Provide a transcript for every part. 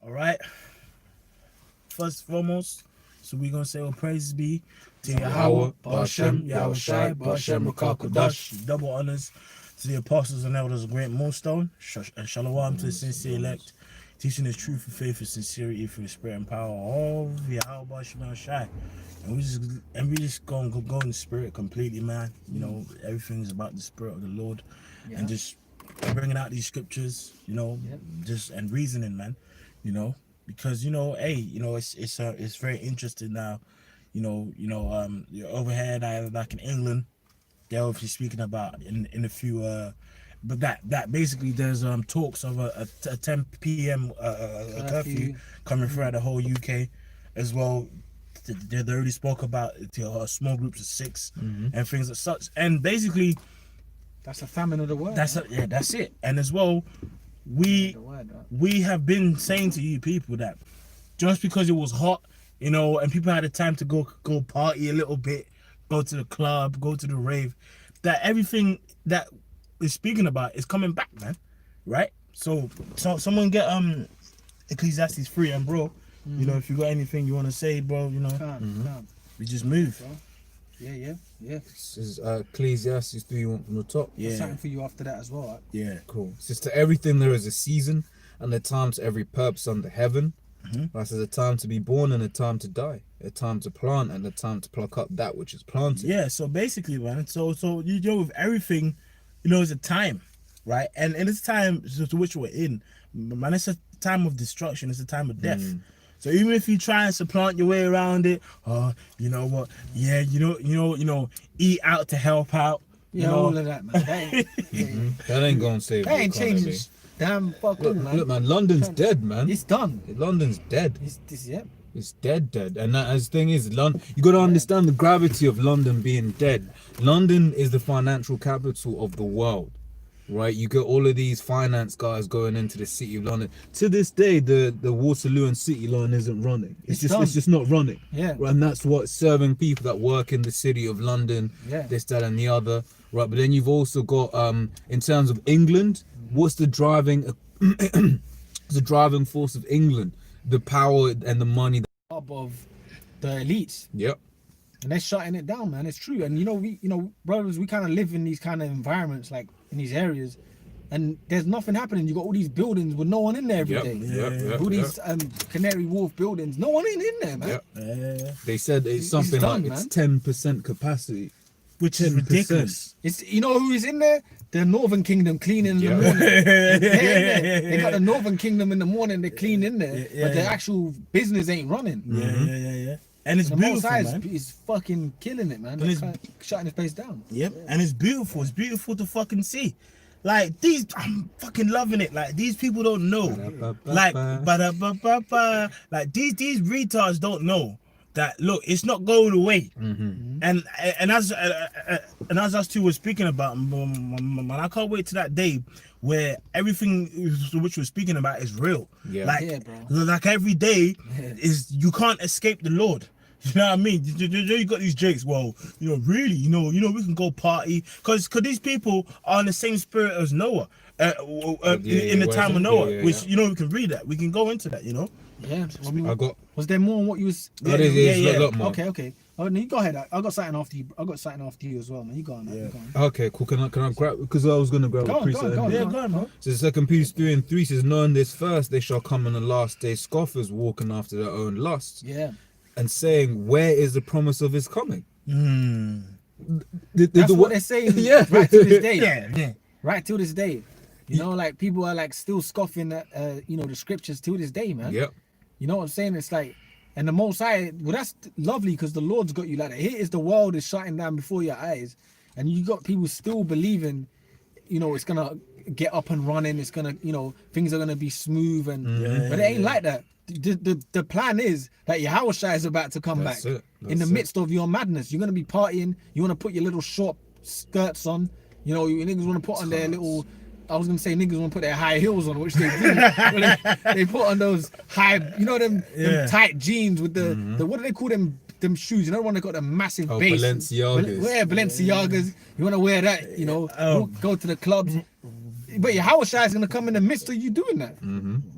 All right. First and foremost, so we're gonna say all praises be to Yahweh, Bashem, Yahweh Shai, Bashem, Rakakodash. Double honors to the apostles and elders of Great Millstone, and Shalom to the sincere elect, teaching the truth of faith and sincerity through the spirit and power of Yahweh, Bashem, Yahweh Shai. And we just go in the spirit completely, man. You know, everything's about the spirit of the Lord, and just bringing out these scriptures, you know, just and reasoning, man. You know, because hey, it's very interesting now. You're over here like in England, they're obviously speaking about in a few but that basically there's talks of a 10 p.m. curfew coming throughout the whole UK as well. They already spoke about small groups of 6 and things as such, and basically that's a famine of the word. That's it. And as well, we have been saying to you people that just because it was hot, and people had the time to go party a little bit, go to the club, go to the rave, that everything that we're speaking about is coming back, man. Right? So someone get Ecclesiastes 3, and bro, if you got anything you want to say, bro, we just move. Yeah. This is Ecclesiastes 3 from the top. Yeah. Something for you after that as well. Right? Yeah. Cool. It says, to everything there is a season, and a time to every purpose under heaven. That says a time to be born and a time to die, a time to plant and a time to pluck up that which is planted. Yeah, so basically, man, so with everything, it's a time, right? And in this time to which we're in, man, it's a time of destruction, it's a time of death. So even if you try and supplant your way around it, you know what? Yeah, eat out to help out. All of that, man. That ain't gonna save that ain't changing. Damn fucking man. Look, man, London's dead, man. It's done. London's dead. It's dead. And as the thing is, London, you got to understand the gravity of London being dead. London is the financial capital of the world, right? You get all of these finance guys going into the city of London. To this day, the Waterloo and City line isn't running. It's just not running. Yeah. Right? And that's what serving people that work in the city of London, this, that, and the other. Right. But then you've also got, in terms of England, what's the driving force of England? The power and the money. Of the elites. Yep. And they're shutting it down, man. It's true. And brothers, we kind of live in these kind of environments, like in these areas, and there's nothing happening. You got all these buildings with no one in there every day. All these Canary Wharf buildings, no one in there, man. They said it's something like it's 10% capacity, which is ridiculous. It's who is in there? The Northern Kingdom cleaning in the morning. They got the Northern Kingdom in the morning. They clean in there, but the actual business ain't running. Yeah. And it's beautiful, man. It's fucking killing it, man. They're shutting this place down. Yep. And it's beautiful. It's beautiful to fucking see. Like I'm fucking loving it. Like these people don't know. Like these retards don't know that look, it's not going away. And as us two were speaking about, man, I can't wait to that day where everything which we're speaking about is real. Like every day is, you can't escape the Lord. You know what I mean? You got these jakes. Well, really, we can go party because these people are in the same spirit as Noah. In the time of Noah, which we can read that. We can go into that. Yeah. Was there more on what you was? A lot more. Okay. Oh, no, you go ahead. I got something after you. I got something after you as well, man. You go on, man. You go on. Okay, cool. Can I grab? Because I was gonna grab a preset. Go on, bro. So 2 Peter 3:3 says, knowing this first, they shall come in the last day, scoffers walking after their own lusts. Yeah. And saying, where is the promise of his coming? That's what they're saying. Right to this day. Yeah. Right till this day. Like people are like still scoffing at the scriptures till this day, man. Yep. You know what I'm saying? It's like, and the Most High, well, that's lovely because the Lord's got you like that. Here is the world is shutting down before your eyes, and you got people still believing, it's gonna get up and running. It's gonna, things are gonna be smooth, and but it ain't like that. The plan is that Yahweh Shai is about to come back in the midst of your madness. You're gonna be partying. You want to put your little short skirts on. You niggas want to put on their little. I was gonna say niggas want to put their high heels on, which they do. they put on those high, them tight jeans with the what do they call them shoes? The one that got a massive base. Balenciagas. Balenciagas. You want to wear that, go to the clubs. But Howard Shai is gonna come in the midst of you doing that.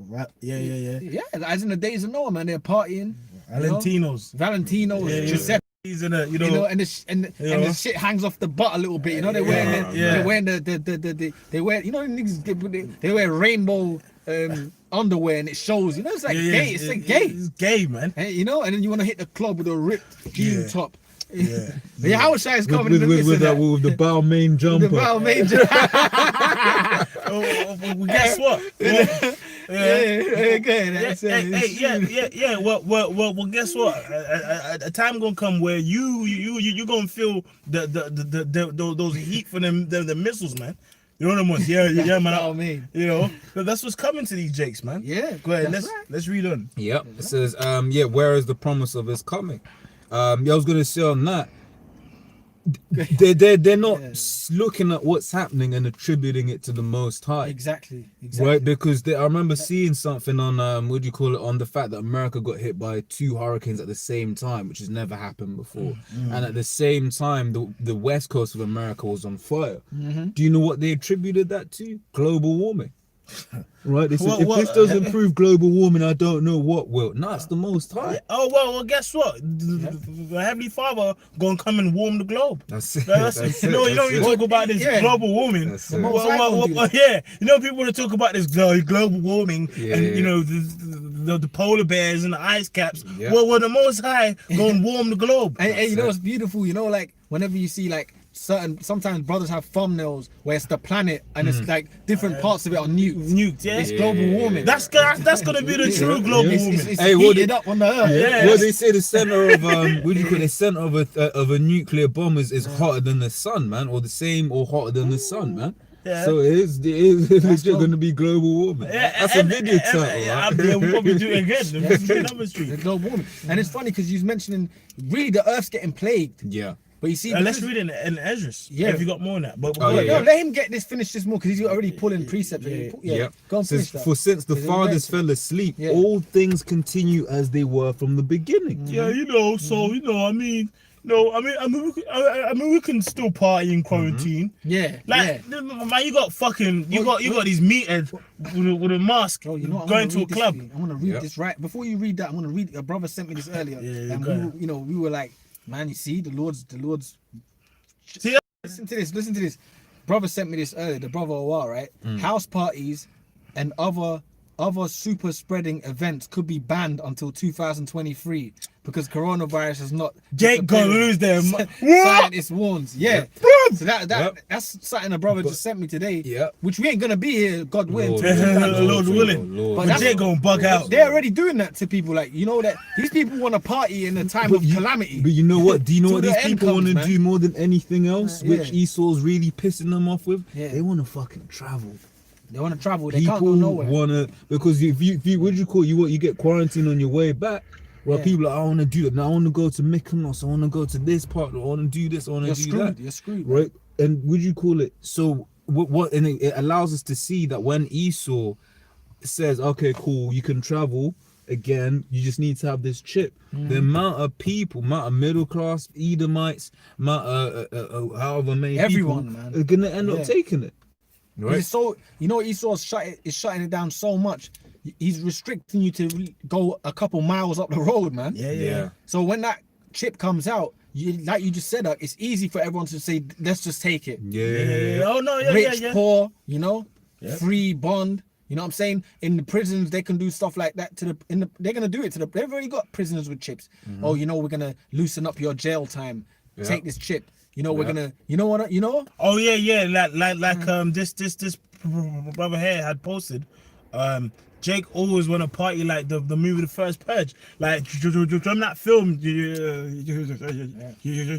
Right. Yeah. Yeah, as in the days of Noah, man, they're partying. Valentinos. Valentino, Yeah, Giuseppe. He's in a, You know, and the shit hangs off the butt a little bit. You know, they're wearing they're wearing they wear, you know, niggas they wear rainbow underwear and it shows. You know, it's like gay. It's like gay. It's gay, man. Hey, you know, and then you want to hit the club with a ripped jean top. Yeah. Yeah, Howard Shai is coming with in the midst of that. with the Balmain jumper. The Val Major. Well, guess what? Well, guess what? A time gonna come where you gonna feel those heat from them the missiles, man. You know what I mean? Yeah, man. I mean. You know, but that's what's coming to these Jakes, man. Yeah. Go ahead. That's right. Let's read on. Yep. It says, where is the promise of his coming? I was gonna say on that. They're not looking at what's happening and attributing it to the Most High. Exactly. Right, because I remember seeing something on on the fact that America got hit by 2 hurricanes at the same time, which has never happened before, and at the same time the west coast of America was on fire. Do you know what they attributed that to? Global warming. Right, they said, if this doesn't prove global warming, I don't know what will. No, it's the Most High. Oh well, guess what? The Heavenly Father gonna come and warm the globe. That's it. You know, you talk about this global warming. That's it. Yeah, you know, people want to talk about this global warming, and you know the polar bears and the ice caps. Yeah. Well, the Most High gonna warm the globe. And you know what's beautiful? You know, like whenever you see like sometimes brothers have thumbnails where it's the planet and it's like different parts of it are nuked. Yeah, It's global warming. That's gonna be the true global warming. It's Hey, what heated up on the earth. Yeah. Well, they say the center of the center of a nuclear bomb is hotter than the sun, man, or the same or hotter than the sun, man. Yeah. So it is legit going to be global warming. That's a video title, right? We'll probably do it again. The global warming. And it's funny because you're mentioning really the earth's getting plagued. Yeah. But you see, Let's read it in Esdras. Yeah. If you got more on that. But let him finish this more because he's already pulling precepts. Go on, finish that. For since the fathers fell asleep, all things continue as they were from the beginning. Yeah, you know. So you know, I mean, we can still party in quarantine. Like, man, you got these meatheads with a mask going to a club. I'm gonna read this right before you read that. I'm gonna read. A brother sent me this earlier, and we were like, man, you see, the Lord's. See, Listen to this. Brother sent me this earlier. The brother Awar, right? House parties and other super spreading events could be banned until 2023 because coronavirus is not. Jake gonna lose them. Scientist warns. Yeah. So that's something the brother just sent me today. Yeah. Which we ain't gonna be here, God willing. Lord willing. But Jake gonna bug out. They're already doing that to people. Like, you know that these people want to party in a time of calamity. But you know what? Do you know Till what the these end people want to comes, man. do more than anything else? Yeah. Which Esau's really pissing them off with? Yeah. They want to fucking travel. They want to travel. They can't People go nowhere. want to, because if you what do you call you get quarantined on your way back. Well, people are like, I want to do it now. I want to go to Mykonos. I want to go to this part. I want to do this. I want to do that. You're screwed. Right? And would you call it? So what? And it allows us to see that when Esau says, "Okay, cool, you can travel again. You just need to have this chip." The amount of people, amount of middle class Edomites, however many Everyone, people man. are gonna end up taking it. Right? It's so, you know, Esau's shutting it down so much. He's restricting you to go a couple miles up the road, man. Yeah. So when that chip comes out, like you just said, it's easy for everyone to say, let's just take it. Yeah. Oh no, Rich, poor, you know, free bond. You know what I'm saying? In the prisons, they can do stuff like that they're gonna do it to the. They've already got prisoners with chips. Oh, you know, we're gonna loosen up your jail time. Take this chip. You know, we're gonna. You know what? You know? Oh yeah. Like this brother here had posted. Jake always want to party like the movie The First Purge. Like, from that film, you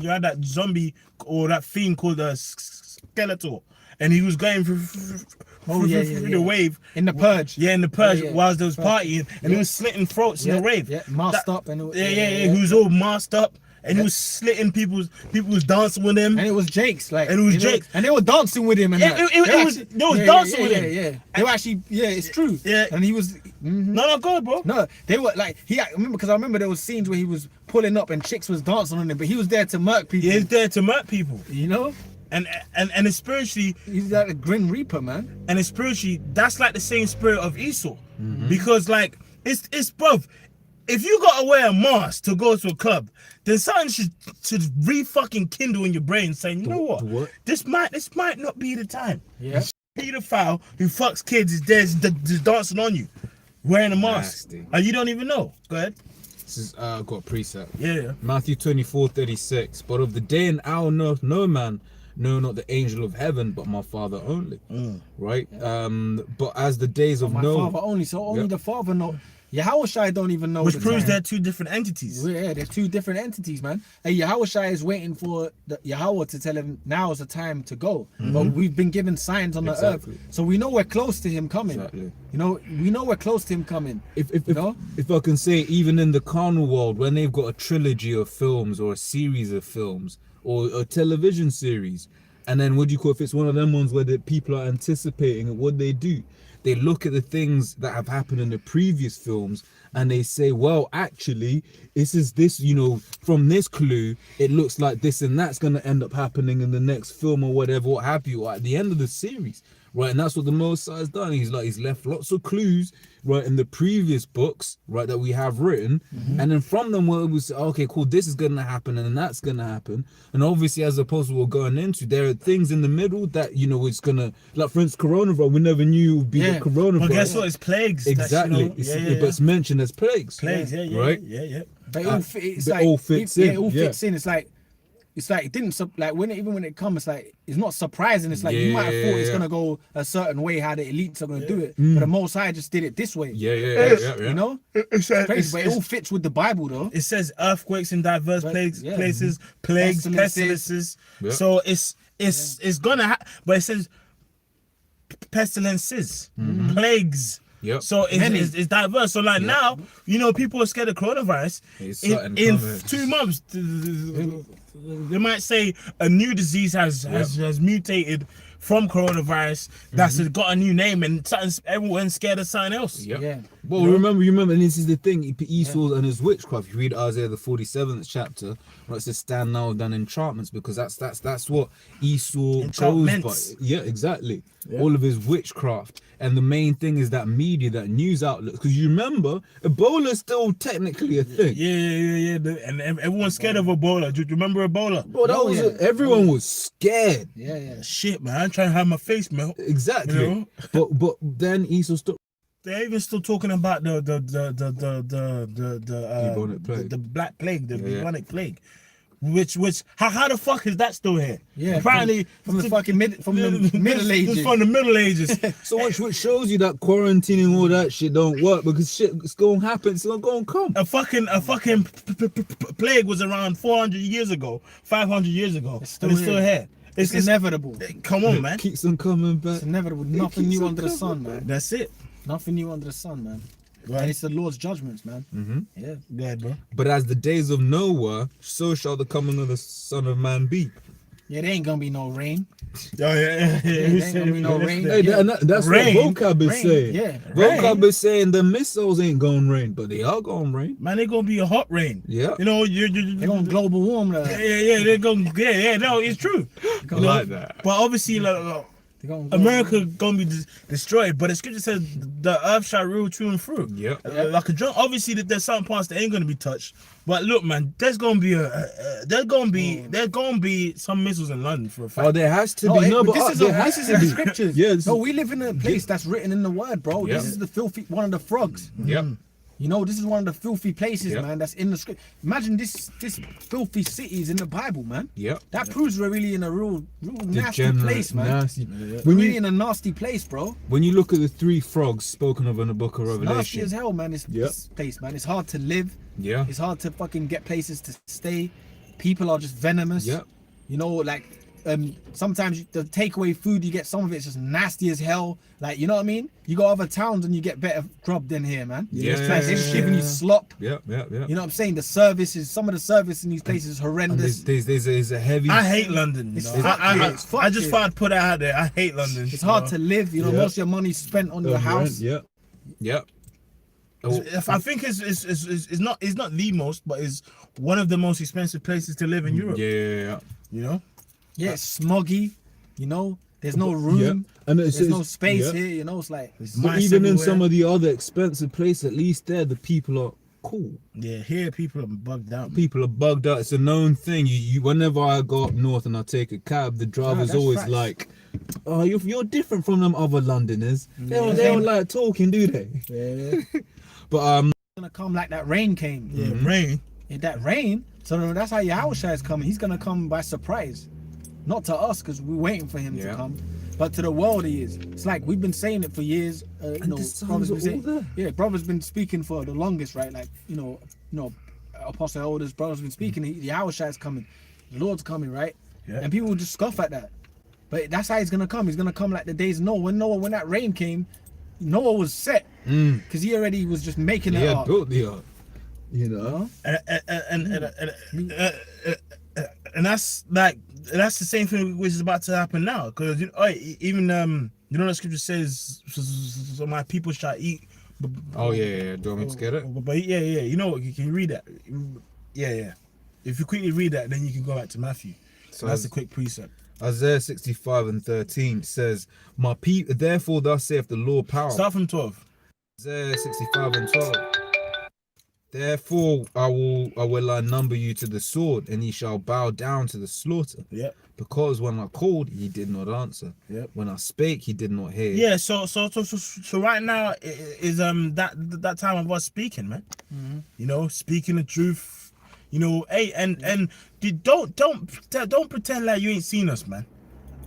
had that zombie or that thing called Skeletor, and he was going through the wave In the Purge. Yeah, in the Purge, whilst they was partying, and he was slitting throats in the rave. Yeah, masked up and He was all masked up. And he was slitting people was dancing with him. And it was Jake's, like. And it was Jake's. And they were dancing with him. And they was dancing with him. Yeah. They were actually, it's true. Yeah. And he was. No, go ahead, bro. No, they were like, I remember there was scenes where he was pulling up and chicks was dancing on him, but he was there to murk people. He's there to murk people. You know? and it's spiritually, He's like a Grim Reaper, man. and it's spiritually, that's like the same spirit of Esau, Mm-hmm. because like it's bruv, if you gotta wear a mask to go to a club, then something should fucking kindle in your brain, saying, you know what, this might not be the time. Yeah. Pedophile who fucks kids is there, just dancing on you, wearing a mask, Nasty. and you don't even know. Go ahead. This is got a precept. Yeah. Matthew 24:36. But of the day and hour knoweth no man, no, not the angel of heaven, but my Father only. Right? But as the days of My Noah. father only, so only Yeah. the father know. Yahushua don't even know. Which the proves time. they're two different entities. Yeah, there's two different entities, man. And Yahushua is waiting for the Yahweh to tell him now is the time to go. But we've been given signs on the Exactly. earth, so we know we're close to him coming. Exactly. You know, we know we're close to him coming. If know? if I can say, even in the carnal world, when they've got a trilogy of films or a series of films or a television series, and then what do you call, if it's one of them ones where the people are anticipating it, what they do, they look at the things that have happened in the previous films and they say, well, actually, this, you know, from this clue, it looks like this and that's going to end up happening in the next film or whatever, what have you, or at the end of the series. Right, and that's what the Mosai has done. He's left lots of clues, right, in the previous books, right, that we have written, and then from them we say, okay, cool, this is gonna happen, and then that's gonna happen, and obviously, as opposed to what we're going into, there are things in the middle that, you know, it's gonna, like for instance, coronavirus. We never knew it would be the coronavirus. But guess what? It's plagues. Exactly. That's, you know, But it's mentioned as plagues. plagues. Yeah. Right? Yeah. But it all, it's it like all fits in, It all yeah. fits in. It's like it didn't like even when it comes, it's like it's not surprising. It's like you might have thought it's gonna go a certain way, how the elites are gonna do it, but the Most High just did it this way. Yeah. You know, It's crazy, but it all fits with the Bible though. It says earthquakes in diverse places, plagues, pestilences. Yeah. So it's gonna but it says pestilences, plagues. Yep. So it's diverse. So like now, you know, people are scared of coronavirus. It's In something coming. 2 months, they might say a new disease has mutated from coronavirus that's got a new name, and everyone's scared of something else. Yep. Yeah. Well, remember, and this is the thing, Esau and his witchcraft. You read Isaiah the 47th chapter, where it says, "Stand now than enchantments," because that's what Esau goes by. Enchantments. Yeah, exactly. All of his witchcraft, and the main thing is that media, that news outlets. Because you remember, Ebola is still technically a thing. Yeah. And everyone's scared of Ebola. Do you remember Ebola? Bro, that was everyone was scared. Yeah. Shit, man, I'm trying to have my face melt. Exactly. You know? But then Esau stopped. They're even still talking about the Bubonic plague. the black plague, the Yeah. bubonic plague. Which how the fuck is that still here? Yeah, Apparently from the fucking from the Middle Ages. From the Middle Ages. So which shows you that quarantining all that shit don't work, because shit it's gonna happen, it's not gonna come. A fucking plague was around 400 years ago, 500 years ago. It's still and it's here. still here. It's inevitable. Come on, man. Keeps on coming back. It's inevitable. Nothing keeps new on under the coming sun, man. That's it. Nothing new under the sun, man. Right. And it's the Lord's judgments, man. Yeah. Yeah, bro. But as the days of Noah, so shall the coming of the Son of Man be. Yeah, there ain't gonna be no rain. Oh, yeah. There ain't gonna be no rain. Hey, Yeah. that's Rain. what vocab is Rain, saying. yeah. Vocab is saying the missiles ain't gonna rain, but they are gonna rain. Man, they gonna be a hot rain. Yeah. You know, They're gonna global warm the. Yeah, they're gonna, no, it's true. I like that. But obviously, They're gonna go- America gonna be destroyed, but the scripture says the earth shall rule through and through. Yep. Like a drum. Obviously, there's some parts that ain't gonna be touched. But look, man, there's gonna be some missiles in London for a fact. Oh, there has to No, be. No, but this is there has in to the be. scriptures. Yeah, this no, is- we live in a place that's written in the word, bro. Yeah. This is the filthy one of the frogs. Yep. You know, this is one of the filthy places, Yeah. man. That's in the script. Imagine this filthy city is in the Bible, man. Yep. That proves we're really in a real nasty Degenerate, place, man. nasty. We're When really you in a nasty place, bro. when you look at the three frogs spoken of in the book of Nasty Revelation. as hell, man. This place, man. It's hard to live. Yeah. It's hard to fucking get places to stay. People are just venomous. Yep. You know, like sometimes the takeaway food you get, some of it's just nasty as hell. Like, you know what I mean? You go other towns and you get better grub than here, man. Yeah. It's like they're just giving you slop. Yep. You know what I'm saying? Some of the service in these places is And horrendous. there's a heavy. I hate London. You It's know? fuck you, it's fuck I just you. thought I'd put it out there. I hate London. It's hard to live. You know, Yeah. most of your money's spent on your house. Yep. Yep. Oh, I think it's not the most, but it's one of the most expensive places to live in Europe. yeah. You know. Yeah, it's smoggy. You know, there's no room. Yeah. And There's no space yeah. here. You know, it's like It's But mice even in everywhere. some of the other expensive places, at least there the people are cool. Yeah, here people are bugged out. Man. People are bugged out. It's a known thing. You whenever I go up north and I take a cab, the driver's that's always facts. like, "Oh, you're different from them other Londoners. They Yeah. don't like talking, do they?" Yeah, But it's gonna come like that rain came. yeah, rain. In that rain, so that's how Yahushua is coming. He's gonna come by surprise, not to us because we're waiting for him to Yeah. come, but to the world he is. It's like we've been saying it for years. You know, the signs brothers are been saying, all there. yeah, brothers been speaking for the longest, right? Like you know, apostle elders, brothers been speaking. The Yahushua is coming, the Lord's coming, right? Yeah. And people will just scoff at that, but that's how he's gonna come. He's gonna come like the days of Noah. When that rain came, Noah was set because he already was just making he it had up. built the ark. You know. And that's like that's the same thing which is about to happen now. Because even you know the scripture says, "So my people shall eat." Oh yeah. Do you want me to get it? But yeah, you know what? You can read that. Yeah. If you quickly read that, then you can go back to Matthew. So that's a quick precept. Isaiah 65:13 says, "My people, therefore thus saith the Lord power." Start from 12. Isaiah 65:12. Therefore I will number you to the sword, and ye shall bow down to the slaughter. Yep. Because when I called, he did not answer. Yep. When I spake, he did not hear. Yeah. So right now is that time of us speaking, man. You know, speaking the truth. You know, hey, and don't pretend like you ain't seen us, man.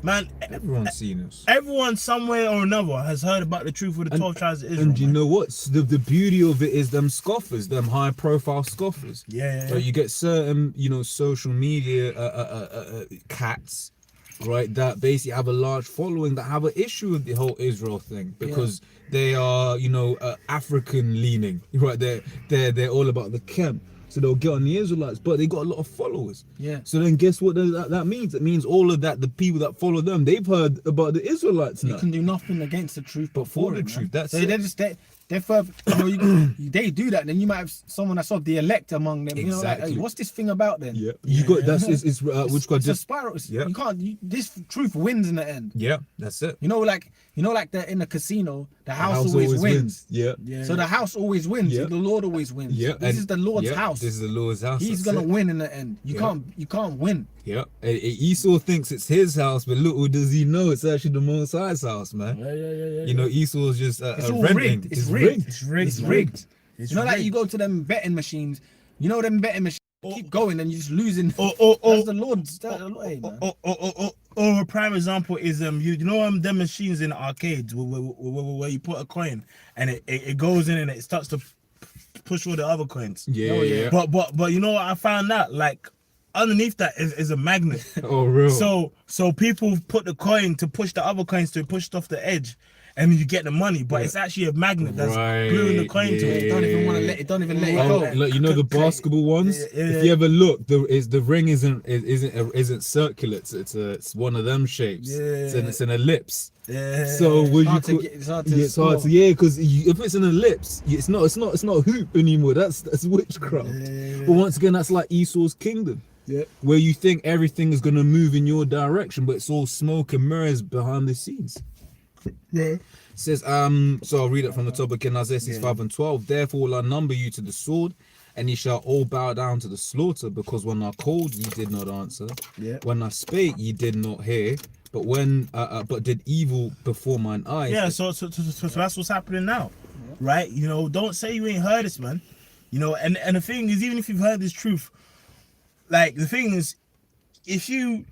Man, Everyone's seen us. everyone somewhere or another has heard about the truth of the 12 tribes of Israel. And you man. know what? The beauty of it is them scoffers, them high profile scoffers. Yeah. So you get certain, social media cats, right, that basically have a large following that have an issue with the whole Israel thing because they are, African leaning, right? They're all about the camp. So they'll get on the Israelites, but they got a lot of followers. Yeah. So then guess what that means? It means all of that, the people that follow them, they've heard about the Israelites You now. can do nothing against the truth, but for for the it, truth, man. that's so it. they're just they're further. They do that. Then you might have someone that's of the elect among them. You know, like, Exactly. hey, what's this thing about then? Yeah. You got that's it's which got It's a just spiral. Yeah. You can't. This truth wins in the end. yeah, that's it. You know, like in the casino, the house always wins. Yeah. Yeah. So the house always wins. Yeah. The Lord always wins. Yeah. This is the Lord's house. This is the Lord's house. He's that's gonna it. win in the end. You can't win. Yeah. Esau thinks it's his house, but little does he know it's actually the Most High's house, man. Yeah. You know, Esau's just It's all renting. rigged. It's rigged. It's rigged. It's rigged. It's You know, like rigged. you go to them betting machines. You know them betting machines keep going and you're just losing. Or That's the Lord's. Hey, man. or a prime example is you know them machines in the arcades where you put a coin and it goes in and it starts to push all the other coins. Yeah, Oh, yeah. yeah. But you know what I found out, like underneath that is a magnet. Oh, real. So people put the coin to push the other coins to push it off the edge, and you get the money. But it's actually a magnet that's Right, gluing the coin to yeah. it. Don't even want to let it. Don't even let it Oh, go. look, you know the basketball ones. Yeah. If you ever look, the ring isn't circular. It's one of them shapes. It's an ellipse. Yeah. So would you? It's hard to Yeah, it's hard score. to because if it's an ellipse, it's not a hoop anymore. That's witchcraft. But once again, that's like Esau's kingdom. Yeah. Where you think everything is gonna move in your direction, but it's all smoke and mirrors behind the scenes. Yeah. It says, so I'll read it from the top again, Isaiah 65:12. Therefore will I number you to the sword, and ye shall all bow down to the slaughter, because when I called, ye did not answer. Yeah. When I spake, ye did not hear. But but did evil before mine eyes. Yeah, so that's what's happening now, right? You know, don't say you ain't heard this, man. You know, and the thing is, even if you've heard this truth, like the thing is, if you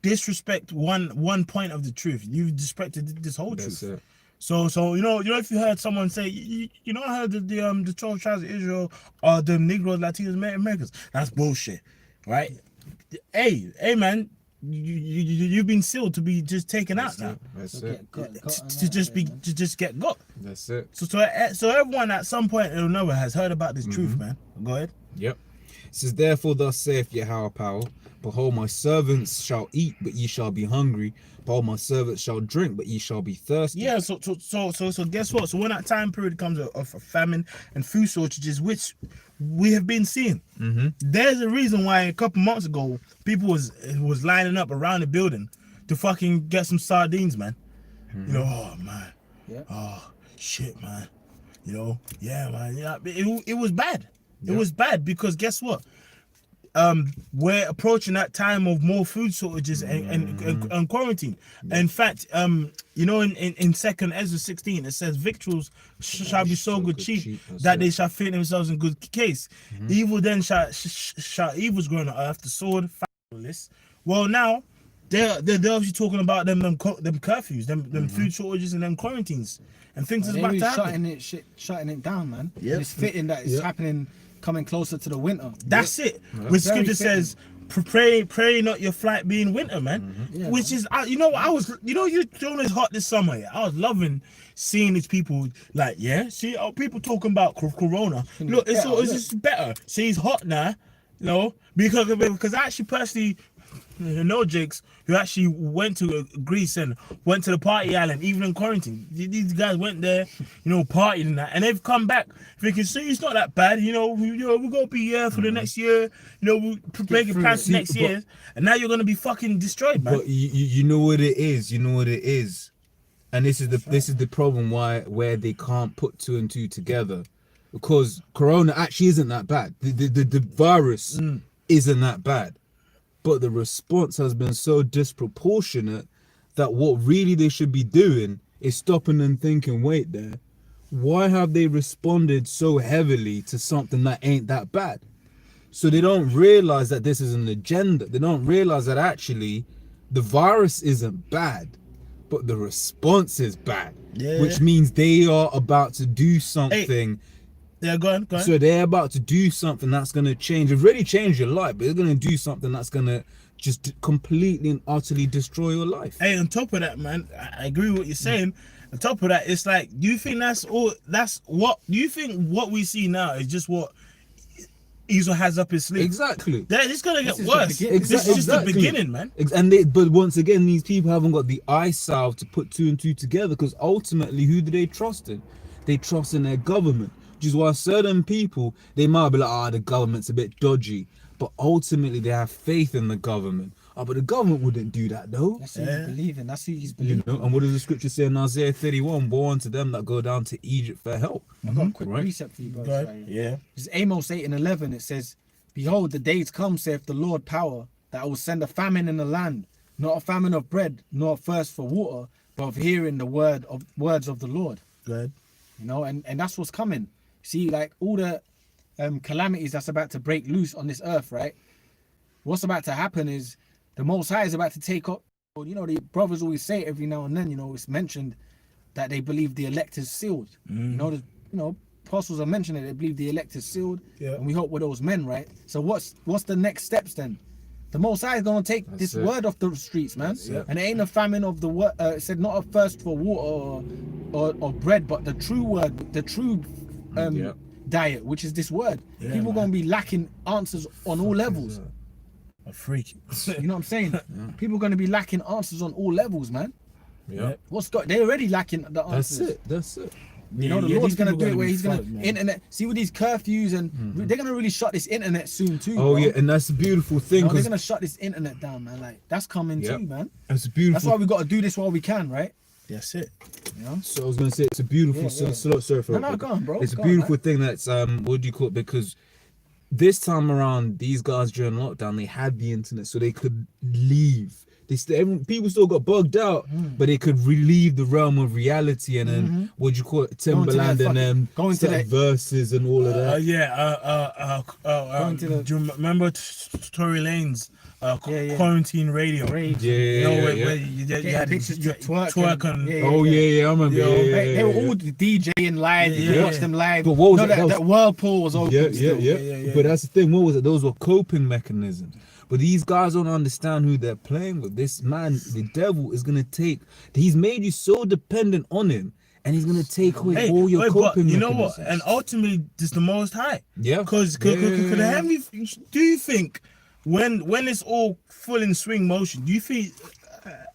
disrespect one point of the truth, you've disrespected this whole That's truth. it. So you know if you heard someone say, you know, I heard the 12 tribes of Israel are the Negroes, Latinos, Americans. That's bullshit, right? Hey, man. You've been sealed to be just taken out now. That's Okay, it. got To just get got. That's it. So everyone at some point or another has heard about this truth, man. Go ahead. Yep. It says, therefore thus saith Yahweh power, behold, my servants shall eat, but ye shall be hungry. Behold, my servants shall drink, but ye shall be thirsty. Yeah, so guess what? So when that time period comes of famine and food shortages, which we have been seeing, there's a reason why a couple months ago people was lining up around the building to fucking get some sardines, man. You know, oh man, Yeah. oh shit, man. You know, yeah, man. Yeah, it was bad. It was bad because guess what? We're approaching that time of more food shortages and quarantine. In fact, you know, in second Ezra 16, it says victuals shall be so good cheap that they shall fit themselves in good case. Evil then shall evil's grown on earth, the sword, famileless. Well, now they're obviously talking about them curfews, them food shortages and them quarantines and things is They're about really to happen. shutting it down, man. Yep. And it's fitting that it's happening coming closer to the winter. That's it. Yeah. Which Very scripture says, pray not your flight be in winter, man. Yeah, Which is, you know, you doing this hot this summer. Yeah? I was loving seeing these people like, yeah, see, people talking about corona. Look, it's just better. See, it's hot now, you know, because I actually personally know Jakes who actually went to Greece and went to the party island, even in quarantine. These guys went there, you know, partied and that, and they've come back thinking, see, it's not that bad, we're gonna be here for the next year, we're making plans for next year, and now you're gonna be fucking destroyed, man. But you know what it is. You know what it is, and this is the problem where they can't put two and two together, because corona actually isn't that bad. The virus isn't that bad. But the response has been so disproportionate that what really they should be doing is stopping and thinking, wait there, why have they responded so heavily to something that ain't that bad? So they don't realize that this is an agenda. They don't realize that actually the virus isn't bad, but the response is bad. Yeah. Which means they are about to do something. Yeah, go on. So they're about to do something that's going to change. They've already changed your life, but they're going to do something that's going to just completely and utterly destroy your life. Hey, on top of that, man, I agree with what you're saying. On top of that, it's like, do you think what we see now is just what Esau has up his sleeve? Exactly. It's going to get This is the worse. beginning. This is just the beginning, man. But once again, these people haven't got the eye salve to put two and two together, because ultimately, who do they trust in? They trust in their government. Which is why certain people, they might be like, the government's a bit dodgy. But ultimately, they have faith in the government. But the government wouldn't do that, though. That's who he's believing. That's who he's You believing. know, and what does the scripture say in Isaiah 31? Woe unto them that go down to Egypt for help. I've got a quick Right. precept for you, bro. Go ahead. Yeah. It's Amos 8:11. It says, behold, the days come, saith the Lord power, that I will send a famine in the land, not a famine of bread, nor a thirst for water, but of hearing the words of the Lord. Good. And that's what's coming. See, like all the calamities that's about to break loose on this earth, right? What's about to happen is the Most High is about to take up. The brothers always say it every now and then. It's mentioned that they believe the elect is sealed. Apostles are mentioning it. They believe the elect is sealed, and we hope we're those men, right? So what's the next steps then? The Most High is gonna take this word off the streets, man. And it ain't a famine of the word. It said not a thirst for water or bread, but the true word, the true diet, which is this word. People gonna be lacking answers on all levels. A freak. You know what I'm saying? People gonna be lacking answers on all levels, man. Yeah. They're already lacking the answers. That's it. The Lord's gonna do it where he's gonna internet. See with these curfews and they're gonna really shut this internet soon too. Oh, bro. yeah, and that's a beautiful thing. They're 'Cause gonna shut this internet down, man. Like that's coming too, man. It's a beautiful. That's why we gotta do this while we can, right? That's it. So I was gonna say it's a beautiful. Sorry for No, go on, bro. It's a Go on, beautiful man. thing that's what do you call it? Because this time around, these guys during lockdown, they had the internet, so they could leave. People still got bugged out, but they could relieve the realm of reality and then what do you call it? Timberland and then going to that verses and all of that. Do you remember Tory Lane's quarantine radio? Yeah. You had pictures to twerk and I remember. They were all DJing live. You could watch them live. But what was that Whirlpool was open. Yeah. But that's the thing. What was it? Those were coping mechanisms. But these guys don't understand who they're playing with. This man, the devil, is gonna take. He's made you so dependent on him, and he's gonna take away Hey, all your wait, but coping you know what? mechanisms. And ultimately, this the Most High. Yeah. Because Yeah. do you think when it's all full in swing motion, do you think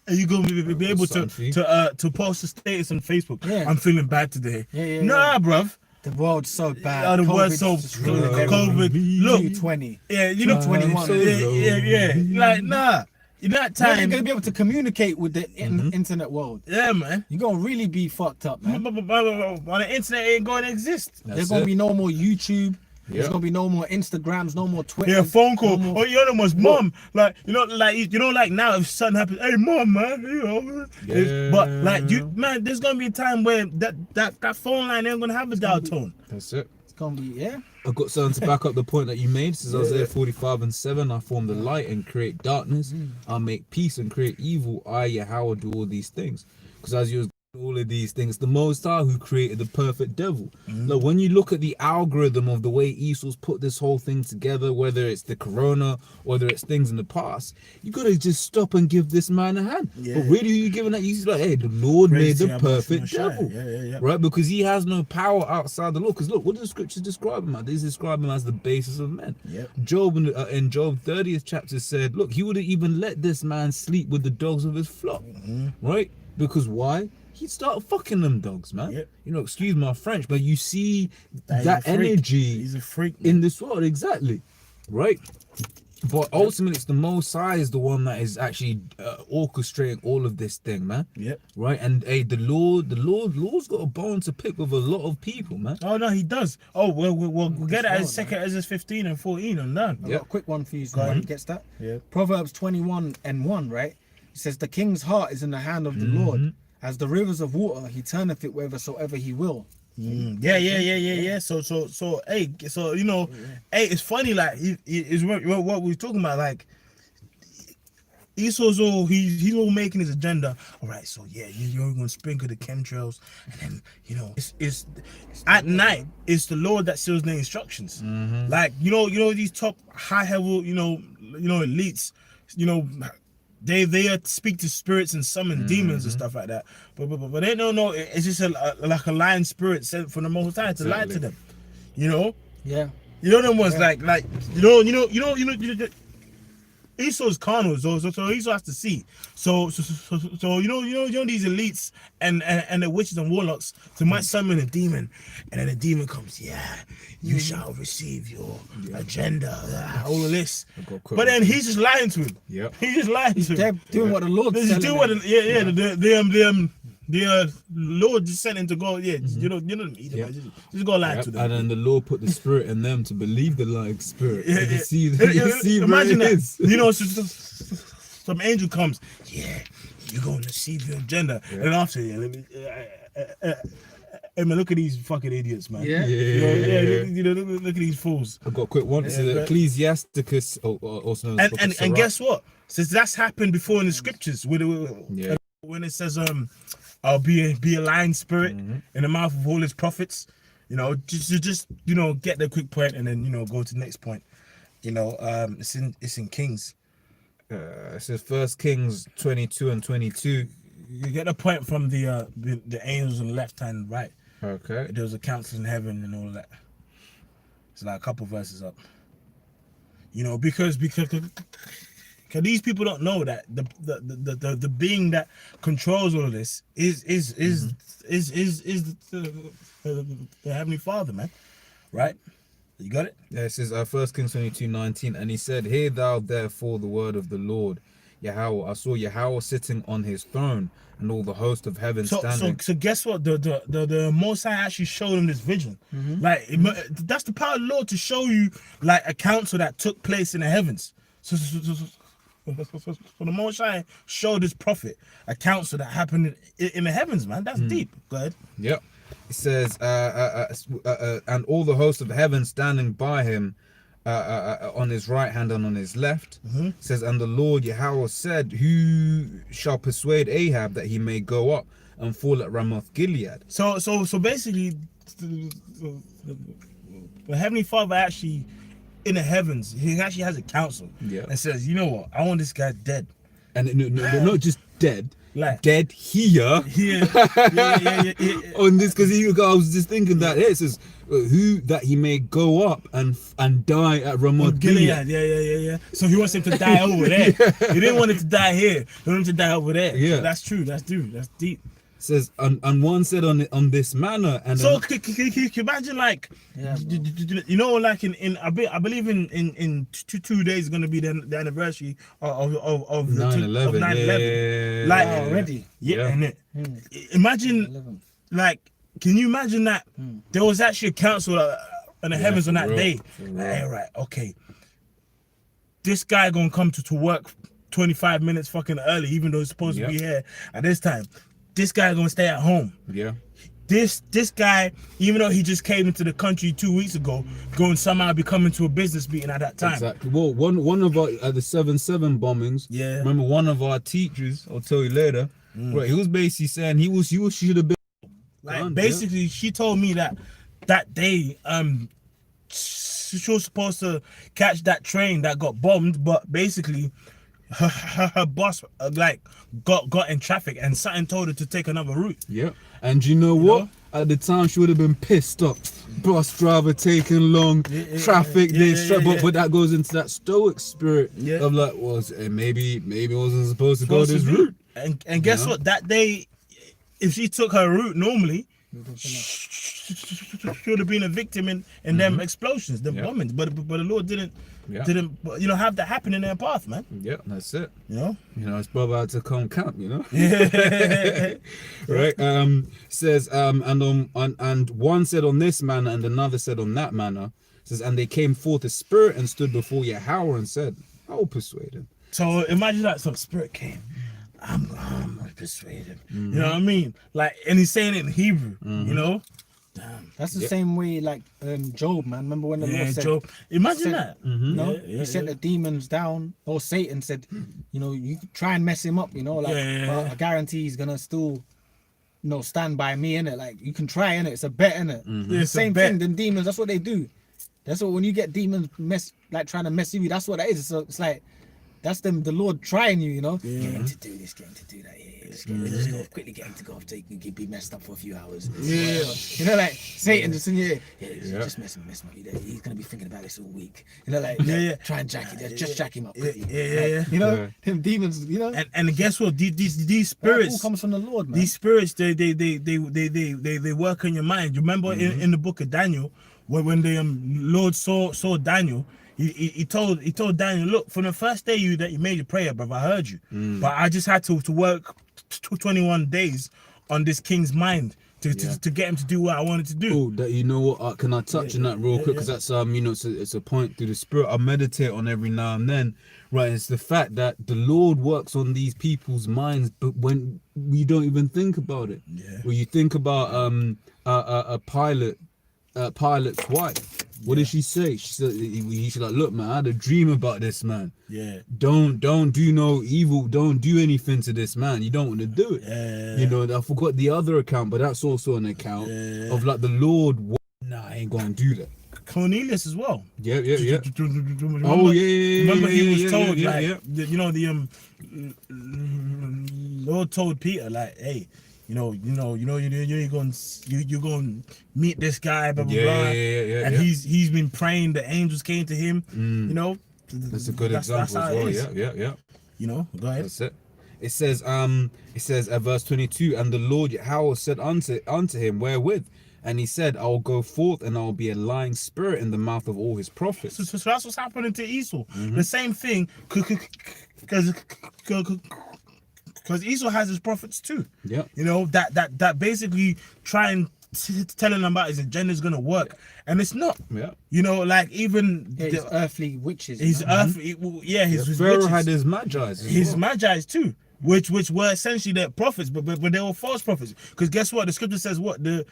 are you gonna be able Something. to post a status on Facebook? Yeah. I'm feeling bad today. Yeah, Nah, bruv. The world's so bad. Oh, the world's COVID's so just ruined everything. COVID. Look, 220. yeah, you know, 21. Yeah. Like, nah. In that How are you time, gonna be able to communicate with the internet world? yeah, man. You're gonna really be fucked up, man. But the internet ain't going to exist. There's gonna be no more YouTube. There's Yeah. gonna be no more Instagrams, no more Twitter. Yeah, phone call. No more- Oh, you know, was mom. Like, like now if something happens, hey, mom, man, you know. Yeah. But like, man, there's gonna be a time where that phone line ain't gonna have a dial tone. That's it. It's gonna be, yeah. I've got something to back up the point that you made. This is Isaiah 45:7. I form the light and create darkness. I make peace and create evil. I, Yahweh, do all these things. Because as you was all of these things, the Most High who created the perfect devil. Look, when you look at the algorithm of the way Esau's put this whole thing together, whether it's the corona, whether it's things in the past, you gotta just stop and give this man a hand. Yeah. But really, who you giving that? He's like, hey, the Lord Praise made to the Yahweh perfect Shai. devil. Yeah. Right? Because he has no power outside the law. Because look, what do the scriptures describe him as? They describe him as the basis of men. Yep. Job in Job 30th chapter said, look, he wouldn't even let this man sleep with the dogs of his flock. Right? Because why? He'd start fucking them dogs, man. Yep. You know, excuse my French, but you see He's that a freak. energy He's a freak. Man. in this world, exactly. Right? But ultimately, it's the Most High is the one that is actually orchestrating all of this thing, man. Yep. Right? And hey, Lord's got a bone to pick with a lot of people, man. Oh no, he does. Oh well, we'll get it well, as second as 15 and 14 and done. I've Yeah. got a quick one for you, Go man. on. Gets that? Yeah. Proverbs 21:1, right? It says, the king's heart is in the hand of the Lord. As the rivers of water, he turneth it whithersoever he will. Yeah. So, hey, so you know, hey, it's funny. Like, is what we're talking about. Like, Esau's all he's all making his agenda. All right, so yeah, you're gonna sprinkle the chemtrails, and then you know, it's at night. It's the Lord that seals the instructions. Like, you know these top high level, you know, elites, you know. They speak to spirits and summon demons and stuff like that, but they don't know. It's just like a lion spirit sent from the Most High to lie to them, you know. Yeah. You know them ones like you know. Esau's carnal, so Esau has to see. So you know these elites and the witches and warlocks. So might summon a demon, and then the demon comes. Yeah, you shall receive your agenda. All of this, but then he's just lying to him. Yep. He's just lying to him. They're doing what the Lord's He's telling doing what them. the Lord just sent him to go. Yeah, you know, just go lie to them. And then the Lord put the spirit in them to believe the lying spirit. Yeah, And yeah. you see where Imagine it that. is. You know, some angel comes. Yeah, you're going to see your agenda. And after, hey man, look at these fucking idiots, man. Yeah. You know, look at these fools. I've got a quick one. It's Yeah, Ecclesiasticus, also known as And Sirach. guess what? Since that's happened before in the scriptures, when it says I'll be a lying spirit in the mouth of all his prophets. You know, just you know, get the quick point and then you know go to the next point. You know, it's in Kings. It says 1 Kings 22 and 22. You get the point from the angels on the left hand, right? Okay. There was a council in heaven and all that. It's like a couple verses up. You know, because these people don't know that the being that controls all of this is the Heavenly Father, man. Right? You got it? Yeah, it says 1 Kings 22:19, and he said, "Hear thou therefore the word of the Lord, Yahweh. I saw Yahweh sitting on his throne, and all the host of heaven standing." So guess what? The Most High actually showed him this vision. Like that's the power of the Lord to show you like a council that took place in the heavens. So the Most High showed his prophet a council that happened in the heavens, man. That's deep. Go ahead. Yep. It says, and all the host of heaven standing by him on his right hand and on his left. It says, and the Lord Yahweh said, who shall persuade Ahab that he may go up and fall at Ramoth Gilead? So basically, the Heavenly Father actually in the heavens, he actually has a council Yeah. and says, you know what, I want this guy dead. And no, not just dead. Like dead here yeah. on this, because I was just thinking that it says who that he may go up and die at Ramoth Gilead, Gilead. yeah. So he wants him to die over there. He didn't want him to die here. He wanted him to die over there. Yeah. So that's true. That's deep. Says and one said on this manner, and So can you imagine, like, Yeah, you know, like I believe in 2 days is gonna be the anniversary of 9/11. 9/11. Yeah. Like already. yeah. Yeah. And imagine, 11. like, can you imagine that there was actually a council in the heavens on that real, day? for real. Like, hey, right, okay, this guy gonna come to work 25 minutes fucking early, even though he's supposed to be here at this time. This guy gonna stay at home. Yeah. This guy, even though he just came into the country 2 weeks ago, going somehow be coming to a business meeting at that time. Exactly. Well, one of our at the 7/7 bombings. Yeah. Remember one of our teachers? I'll tell you later. Right. He was basically saying he should have been. Like, Gone, basically, she told me that day, she was supposed to catch that train that got bombed, but basically, her boss like got in traffic, and something told her to take another route. Yeah. And you know what? know? At the time, she would have been pissed off. Bus driver taking long, traffic. But that goes into that stoic spirit of like, maybe it wasn't supposed to go this route. And guess what? That day, if she took her route normally, she would have been a victim in them explosions, them bombings. But the Lord didn't have that happen in their path, man. Yeah, that's it. You know. His brother had to come camp, Yeah. right? Says and one said on this manner, and another said on that manner. Says, and they came forth a spirit and stood before Yahweh and said, I will persuade him. So imagine that some spirit came. I'm gonna persuade him. You know what I mean? Like, and he's saying it in Hebrew. You know. Damn. That's the same way, like Job, man. Remember when the Lord said, Job. Imagine said- that. No, he sent the demons down, or Satan said, you try and mess him up, like, but I guarantee he's gonna still, stand by me, innit? Like, you can try, innit? It's a bet, innit? Yeah, it's a Same bet. thing, them demons, that's what they do. That's what, when you get demons trying to mess with you, that's what that is. So it's like, that's the Lord trying you, Get him to do this, get him to do that. Just go quickly, get him to go off, you can be messed up for a few hours. Yeah. Like Satan just in your ear. Just mess him up. He's gonna be thinking about this all week. Try and jack it. Just jack him up. Yeah. Them demons. And guess what? These That all spirits. comes from the Lord, man. These spirits, they work on your mind. You remember in the book of Daniel, when the Lord saw Daniel, he told Daniel, look, from the first day that you made your prayer, brother, I heard you, but I just had to work 21 days on this king's mind to get him to do what I wanted to do. Oh, that what? Can I touch on that real quick? Because that's it's a point through the spirit I meditate on every now and then. Right, it's the fact that the Lord works on these people's minds, but when we don't even think about it. Yeah. When you think about a pilot's wife, what did she say? She said he's like, look, man, I had a dream about this man. Yeah. Don't do no evil. Don't do anything to this man. You don't want to do it. Yeah. I forgot the other account, but that's also an account of like the Lord. Nah, I ain't gonna do that. Cornelius as well. Yeah. Remember, Oh yeah. Remember he was told, yeah. the Lord told Peter, like, hey, you're going to meet this guy, blah blah blah. And he's been praying. The angels came to him. That's a good example as well. Yeah. Go ahead. That's it. It says at verse 22, and the Lord Yahweh said unto him, wherewith? And he said, I will go forth and I will be a lying spirit in the mouth of all his prophets. So that's what's happening to Esau. The same thing, because Esau has his prophets too. Yeah. That basically try and telling them about his agenda is gonna work, and it's not. Yeah. Like even his earthly witches. his earthly, his Pharaoh witches, had his magi's. his magi's too, which were essentially their prophets, but they were false prophets. Because guess what? The scripture says what the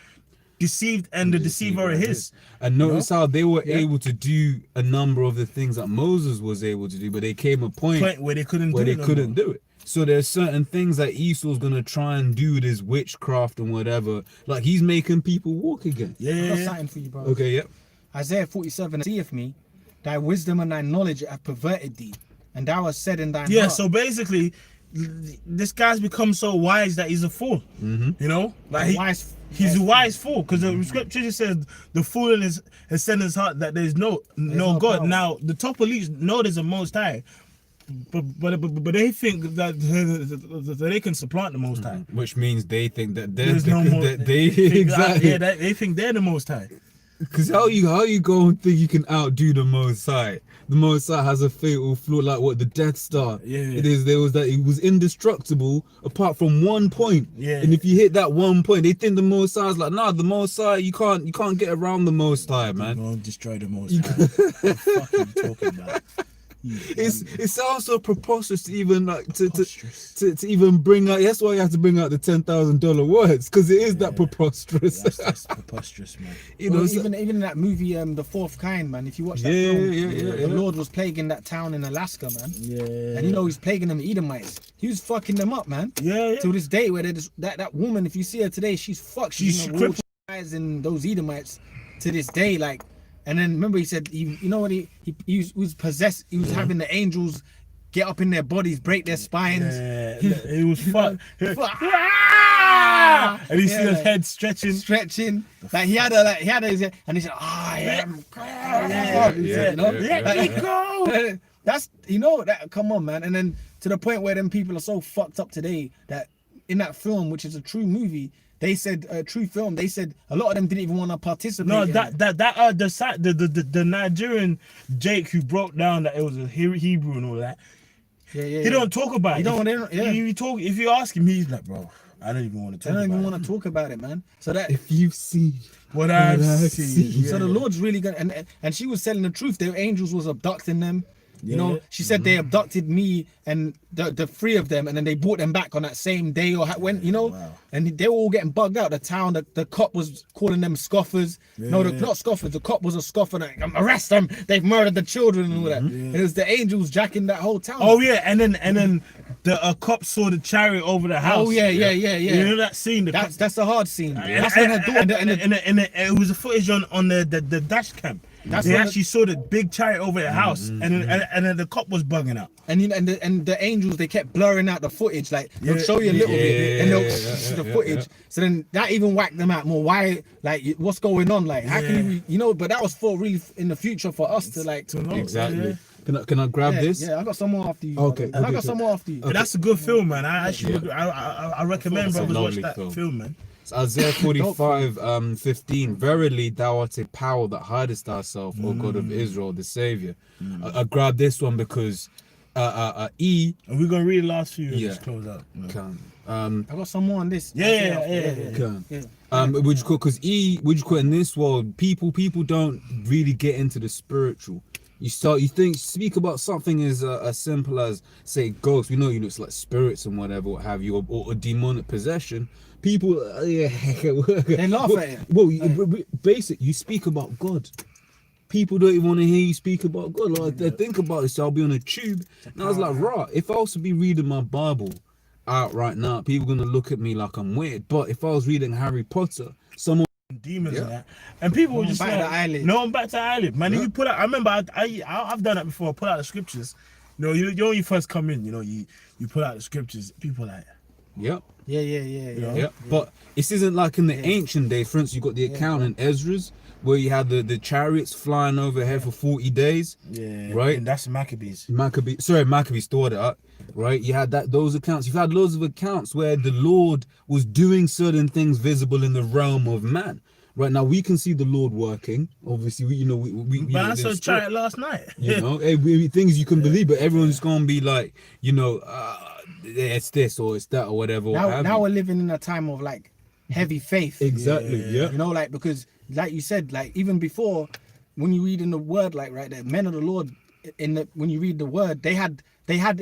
deceived and the deceiver are his. And notice how they were able to do a number of the things that Moses was able to do, but they came a point Where they couldn't do it. So there's certain things that Esau's gonna try and do with his witchcraft and whatever. Like he's making people walk again. I got something for you, bro. Okay, yep. Isaiah 47 seeth me, thy wisdom and thy knowledge have perverted thee, and thou hast said in thine heart. So basically, this guy's become so wise that he's a fool. You know, like he's a wise fool because the scripture just says the fool in his has said in his heart that there's no God. power. Now the top elites know there's a Most High, but they think that they can supplant the Most High. Which means they think that There's no more. they think- exactly. Yeah, they think they're the Most High. Because how you go and think you can outdo the Most High? The Most High has a fatal flaw like what the Death Star. Yeah. There was that it was indestructible apart from one point. Yeah. And if you hit that one point, they think the Most High is like, nah, the Most High, you can't get around the Most High, man. Don't destroy the Most High. What the fuck are you talking about? It sounds so preposterous to even like Preposterous. to even bring out. That's why you have to bring out the $10,000 words because it is that preposterous. That's preposterous, man. You know, Well, so- even in that movie, The Fourth Kind, man. If you watch that Yeah, film, yeah. the Lord was plaguing that town in Alaska, man. Yeah. And you know he's plaguing them Edomites. He was fucking them up, man. Yeah. To this day, where that woman, if you see her today, she's fucked. She's in the crippled. guys in those Edomites to this day, like. And then remember, he said, you know what? He was possessed. He was having the angels get up in their bodies, break their spines. Yeah, it was fun. Ah! And you see Yeah, his like, head stretching. Like he had and he said, I am God. Yeah, You know? yeah, Let me Like, go. That's that. Come on, man. And then to the point where them people are so fucked up today that in that film, which is a true movie, they said a true film. They said a lot of them didn't even want to participate. No, in it. the Nigerian Jake who broke down that it was a Hebrew and all that. Yeah. He don't talk about He it. don't want to. Yeah. You talk if you ask him, he's like, bro, I don't even want to They talk don't even about want to talk about it, man. So that. if you see what I've What I've seen. seen. So the Lord's really good, and she was telling the truth. Their angels was abducting them. You know, Yeah. she said they abducted me and the three of them, and then they brought them back on that same day or when, you know, Wow. and they were all getting bugged out. The town, the cop was calling them scoffers. No, not scoffers. The cop was a scoffer. Like, arrest them. They've murdered the children and all that. And it was the angels jacking that whole town. Oh yeah, and then the cop saw the chariot over the house. Oh yeah. You know that scene? That's a hard scene. That's and, when her daughter and it was a footage on the dash cam. That's They when actually saw the big chariot over the house, and then the cop was bugging out. and you know, and the angels, they kept blurring out the footage. Like they'll show you a little bit, and they'll see the footage. So then that even whacked them out more. Why? Like, what's going on? Like, how can you, you know? But that was for really in the future for us to like. To know. exactly. Yeah. Can I grab Yeah, this? yeah, I got some more after you. Okay, I okay, got so- some more after you. But that's a good film, man. I actually I recommend It's a brothers watch lovely that film. film, man. It's Isaiah 45, 15. Verily thou art a power that hidest thyself, O God of Israel, the Savior. I grabbed this one because E And we're gonna read the last few and Yeah. just close out. You know? can I got some more on this. Yeah. can. Yeah. Would you call because would you call in this world people don't really get into the spiritual. You speak about something as simple as say ghosts. We know it's like spirits and whatever, what have you, or demonic possession. People, They laugh at it. Well, basic. You speak about God. People don't even want to hear you speak about God. Like they think about it. So I'll be on a tube, and I was like, right. If I was to be reading my Bible out right now, people gonna look at me like I'm weird. But if I was reading Harry Potter, someone. Demons and that, and people were just back to like, the eyelid. no, I'm back to the eyelid, man. You put out. I remember I've done that before. I put out the scriptures. You know, you when you first come in, you put out the scriptures. People like, Yep. Yeah. Yeah, but this isn't like in the ancient days. For instance, you got the account in Ezra's where you had the chariots flying overhead for 40 days. yeah, Right. And that's Maccabees. Maccabees stored it up, right? You had those accounts. You've had loads of accounts where the Lord was doing certain things visible in the realm of man. Right now, we can see the Lord working. Obviously, we But I saw a chariot last night. You know, things you can believe, but everyone's gonna be like, it's this or it's that or whatever. Now we're living in a time of like heavy faith. Exactly. Yeah. You know, like because like you said, like even before, when you read in the word, like right there, men of the Lord, when you read the word, they had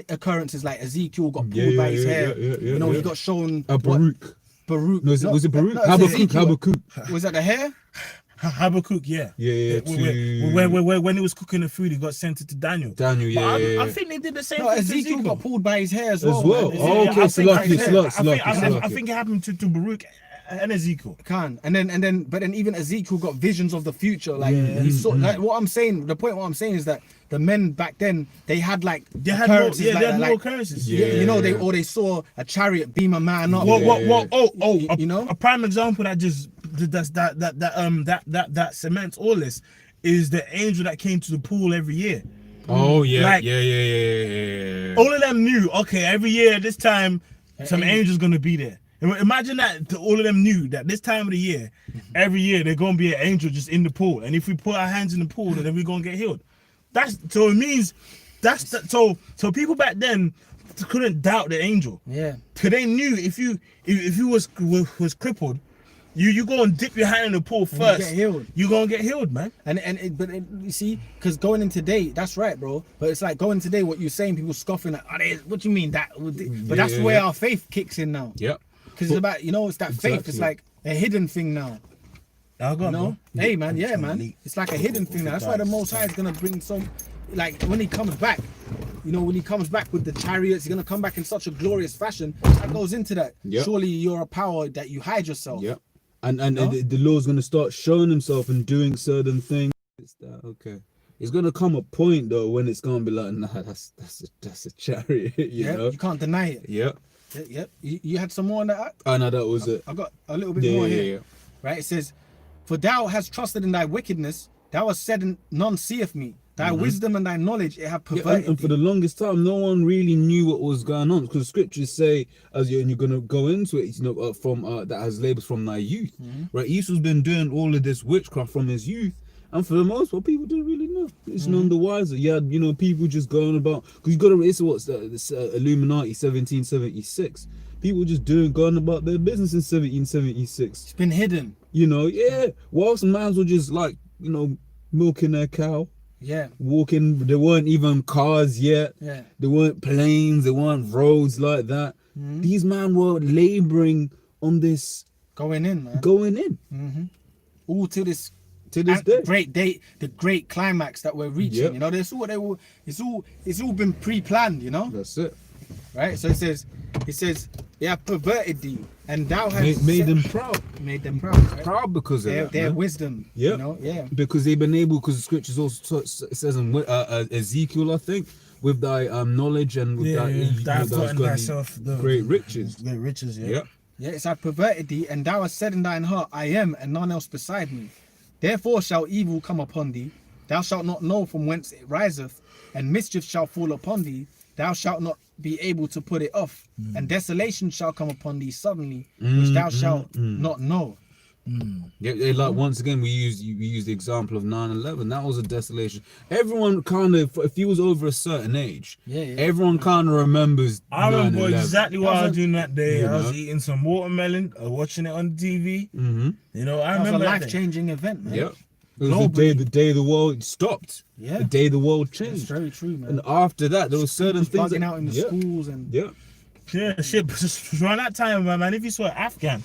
occurrences like Ezekiel got pulled by his hair. You know, he got shown Baruch. Baruch. No, was it Baruch? No, it's Ezekiel. Habakkuk. Was that the hair? Habakkuk, yeah. Yeah, When he was cooking the food, he got sent to Daniel. Daniel, But yeah. I think they did the same No, thing Ezekiel to got pulled by his hair as As well. well. man. Oh, okay, I so think- lucky, I it's luck, think- it's lucky. I think it happened to Baruch and Ezekiel. And then even Ezekiel got visions of the future. Like he saw. Like what I'm saying, the point what I'm saying is that the men back then they had like They had more, occurrences yeah, like they had that, more like, occurrences. Yeah. you know, they saw a chariot beam a man up. You know? a prime example that cements all this is the angel that came to the pool every year. Oh yeah, Like- yeah. All of them knew, okay, every year this time some angel's gonna be there. Imagine that all of them knew that this time of the year, every year they're gonna be an angel just in the pool, and if we put our hands in the pool, then we're gonna get healed. That's so it means so people back then couldn't doubt the angel. Yeah. Cause they knew if you was crippled, you go and dip your hand in the pool you first. get healed. You gonna get healed, man. You see, because going in today, that's right, bro. But it's like going today, what you're saying, people scoffing at, what do you mean that? But that's where our faith kicks in now. Yep. Because it's about, it's that faith. It's Exactly. like a hidden thing now. I got Hey, man, yeah, man. It's like a hidden thing now. That's why the Most High is gonna bring some, like when he comes back, when he comes back with the chariots, he's gonna come back in such a glorious fashion. That goes into that. Yep. Surely you're a power that you hide yourself. Yep. And the Lord's gonna start showing himself and doing certain things. It's that okay. It's gonna come a point though when it's gonna be like, nah, that's a chariot, you know. You can't deny it. Yep. Yep. You had some more on that? Oh no, that was it. I got a little bit more here. Right? It says, "For thou hast trusted in thy wickedness, thou hast said, and none seeth me. Thy wisdom and thy knowledge it have perverted and for thee." the longest time, no one really knew what was going on because scriptures say, and you're gonna go into it, from that has labors from thy youth, right? Esau's been doing all of this witchcraft from his youth, and for the most part, people didn't really know. It's none the wiser. You had, people just going about because you got to. It's what's this Illuminati 1776. People just going about their business in 1776. It's been hidden. Whilst mans were just like milking their cow. Yeah. Walking, there weren't even cars yet. Yeah. There weren't planes. There weren't roads like that. These men were laboring on this, Going in, man. going in All to this day. great day, the great climax that we're reaching. Yep. That's what they were. It's all been pre-planned. That's it. Right. So it says, "Yeah, perverted thee, and thou hast Made set- them proud. made them proud." Right? Proud because of Their that. wisdom. Yeah. Yeah. Because they've been able, because the scriptures also says in Ezekiel, I think, with thy knowledge and with I've gotten myself the great riches. Great riches, yeah. Yep. Yeah, it's I perverted thee, and thou hast said in thine heart, I am, and none else beside me. Therefore shall evil come upon thee. Thou shalt not know from whence it riseth, and mischief shall fall upon thee. Thou shalt not be able to put it off, and desolation shall come upon thee suddenly, which thou shalt not know. Like once again, we use the example of 9/11. That was a desolation. Everyone kind of, if you was over a certain age, everyone kind of remembers. I remember 9/11. exactly what I was doing that day. I was know? eating some watermelon, watching it on TV. I That was remember a that day. life-changing event, man. Yep. It was the day the world stopped. Yeah. The day the world It's changed. very true, man. And after that, there was certain things bugging that, out in the schools and Yeah, shit. But just around that time, man, if you saw an Afghan,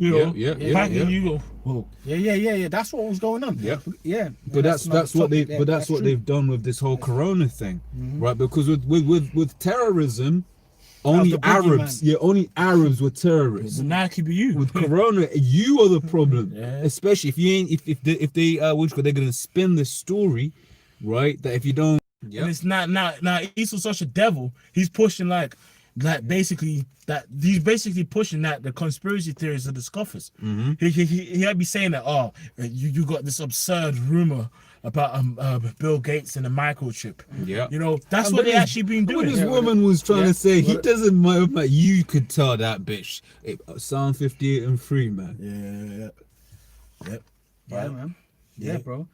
packing, you go, whoa. Yeah. That's what was going on. Yeah. Yeah. But that's what topic, that's what true. they've done with this whole Corona thing, right? Because with terrorism, only the boogeyman. only Arabs were terrorists. So now it could be you. With Corona, you are the problem. Yeah. Especially if you ain't if they they're gonna spin the story, right? That if you don't, And it's not now Esau's such a devil. He's pushing like basically that he's basically pushing that the conspiracy theories of the scoffers. He'd be saying that you got this absurd rumor about Bill Gates and a microchip. Yeah. That's what they actually been doing. What this woman was trying to say, he doesn't matter. You could tell that bitch. Psalm 58 and 3, man. Yep. Yeah, man. Yeah, Yeah. bro.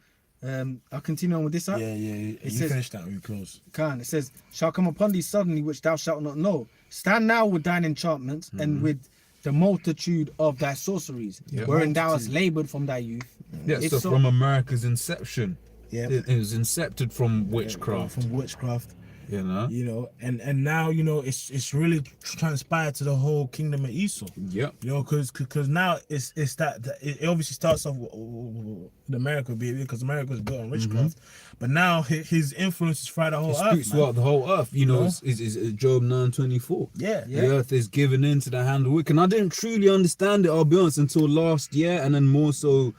I'll continue on with this. Yeah. You says- finish that. We close. It says, shall come upon thee suddenly, which thou shalt not know. Stand now with thine enchantments and with the multitude of thy sorceries, Yeah. wherein thou hast labored from thy youth. Yeah, If so from America's inception. Yeah. It was incepted from witchcraft. From witchcraft. You know. You know, and now, you know, it's really transpired to the whole kingdom of Esau. Yep. You know, because now it's that it obviously starts off with America, because America was built on witchcraft, but now his influence is throughout the whole It earth. speaks Man. throughout the whole earth. You know, know? It's Job 9:24. Yeah, Yeah. The earth is given into the hand of wicked. And I didn't truly understand it, I'll be honest, until last year, and then more so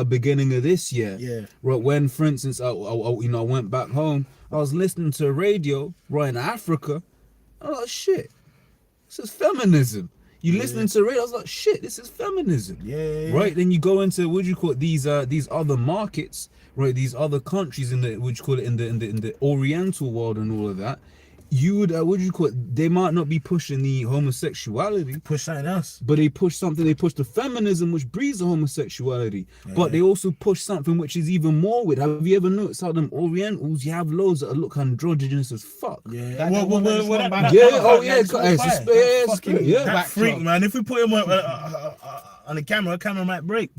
beginning of this year. Yeah. Right, when, for instance, I went back home, I was listening to a radio right in Africa. I was like, shit, this is feminism. You listening to the radio, I was like, shit, this is feminism. Yeah. Right, then you go into, what do you call it, these other markets, right, these other countries in the, what do you call it, in the Oriental world and all of that. You would, what do you call it, they might not be pushing the homosexuality, Push something else. but they push the feminism which breeds the homosexuality. But they also push something which is even more weird. Have you ever noticed how them Orientals, you have loads that look androgynous as fuck? Yeah. That- Well, that- well, well, that- Yeah, that- oh that- yeah, that's fire. fucking- yeah. That back freak, drop. man. If we put him on the camera might break.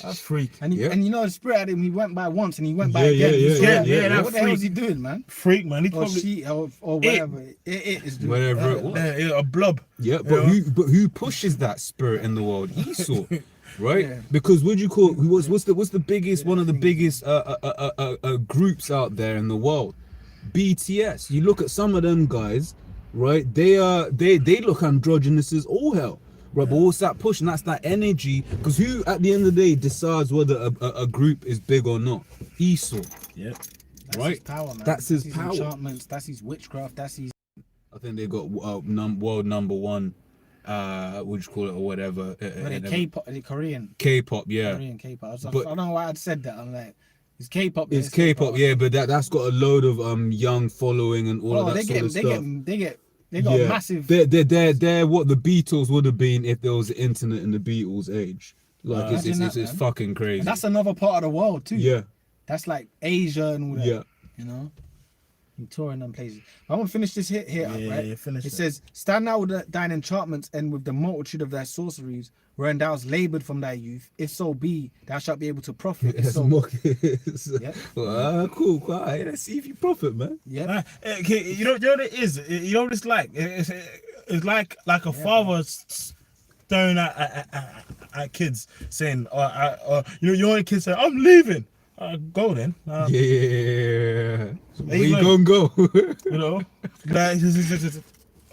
That's freak. And Yeah. and you know the spirit at him, he went by once and he went by Yeah, again. yeah, So, yeah, yeah, that what the hell is freak. he doing, man? Freak, man. He Or probably she or whatever it is doing. Whatever it was. a blob. Yeah, You know? but who pushes that spirit in the world? Esau, right? Yeah. Because what do you call what's the biggest one of the biggest groups out there in the world? BTS. You look at some of them guys, right? They look androgynous as all hell. Right, but what's that push? And that's that energy. Because who, at the end of the day, decides whether a group is big or not? Esau. Yep. That's Right. his power, man. That's his power. enchantments, that's his witchcraft, that's his I think they got world number one. What do you call it or whatever? K-pop, the Korean K-pop, yeah. Korean K-pop. I was like, But- I don't know why I'd said that. I'm like, it's K-pop. It's K-pop, yeah, but that's got a load of young following and all Oh, of that sort of stuff. they got a massive. They're what the Beatles would have been if there was the internet in the Beatles age. Like it's Imagine that, it's man. fucking crazy. That's another part of the world too. Yeah, That's like Asia and all that. yeah. You know, and touring them places. I'm gonna finish this hit here, Yeah, right? yeah, finish it it. says, "Stand now with thine enchantments and with the multitude of thy sorceries, wherein thou hast labored from thy youth. If so be, thou shalt be able to profit." If That's so, more. Yeah. Cool. Quiet. Let's see if you profit, man. yeah, Okay, you know what it is? You know what it's like? It's like a father staring at kids saying, you know when kids say, "I'm leaving." Go then. Yeah. Where you you gonna go? You know, like,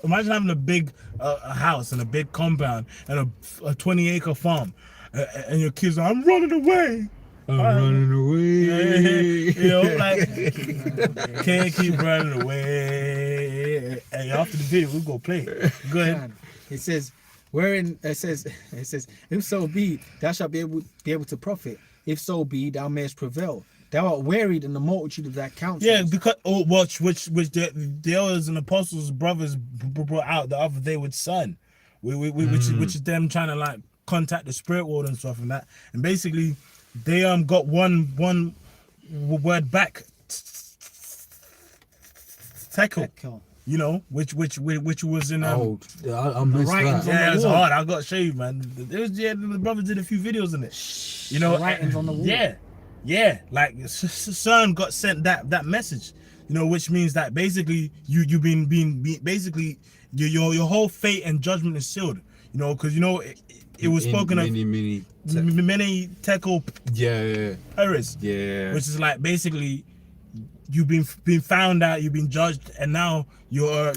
imagine having a big house and a big compound and a 20-acre farm, and your kids are, "I'm running away." I'm running away. You know, like, can't keep running away. And after the video, we go play. Go ahead. man. It says, wherein it says, if so be, thou shalt be able to profit. If so be, thou mayest prevail. Thou art wearied in the multitude of thy counsels. Yeah, because which the elders and apostles brothers brought out the other day with Son, which is them trying to like contact the spirit world and stuff and that, and basically they got one word back, Tekel, Tekel. you know, which was in Oh, I missed writings that. on yeah, the it's wall. hard. I got to show you, man. The brothers did a few videos on it. You know, Writings on the wall. Yeah. Like Son got sent that message. You know, which means that basically you've been basically your whole fate and judgment is sealed. You know, because you know it was spoken of many Tekel Yeah. Paris, Yeah. which is like basically you've been found out, you've been judged, and now your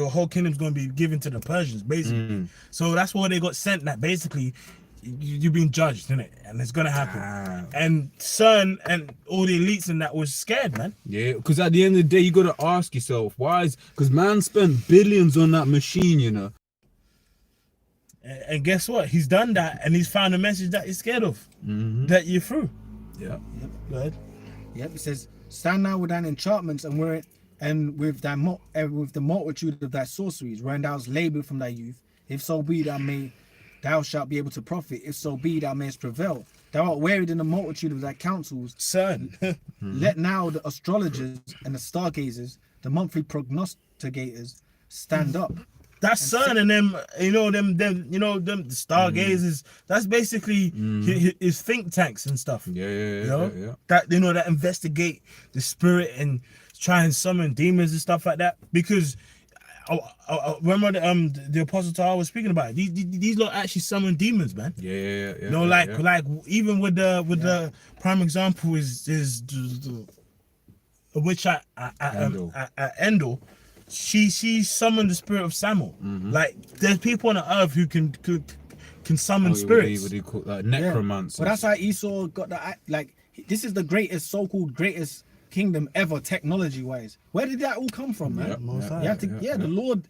whole kingdom's going to be given to the Persians, basically. So that's why they got sent. That basically you've been judged, innit? And it's gonna happen. Damn. And Son and all the elites and that was scared, man. Yeah, because at the end of the day, you got to ask yourself, why is... Because man spent billions on that machine, you know. And guess what? He's done that, and he's found a message that he's scared of. That you're through. Yeah. Go ahead. Yep, it says, "Stand now with thine enchantments and with the multitude of thy sorceries, wherein thou hast labored from thy youth. If so be thou shalt be able to profit. If so be thou mayest prevail. Thou art wearied in the multitude of thy counsels. Son. Let now the astrologers and the stargazers, the monthly prognosticators, stand up." That Son and them, them stargazers. That's basically his think tanks and stuff. Yeah. You know that that investigate the spirit and try and summon demons and stuff like that, because remember the apostle Paul was speaking about it. These lot actually summon demons, man. Yeah. You know, like even with the prime example is the which at Endor, she summoned the spirit of Samuel. Like there's people on the earth who can summon spirits. What do you call that? Necromancy. But that's how Esau got the like. This is the greatest, so-called greatest kingdom ever, technology-wise. Where did that all come from, man? You have to, the Lord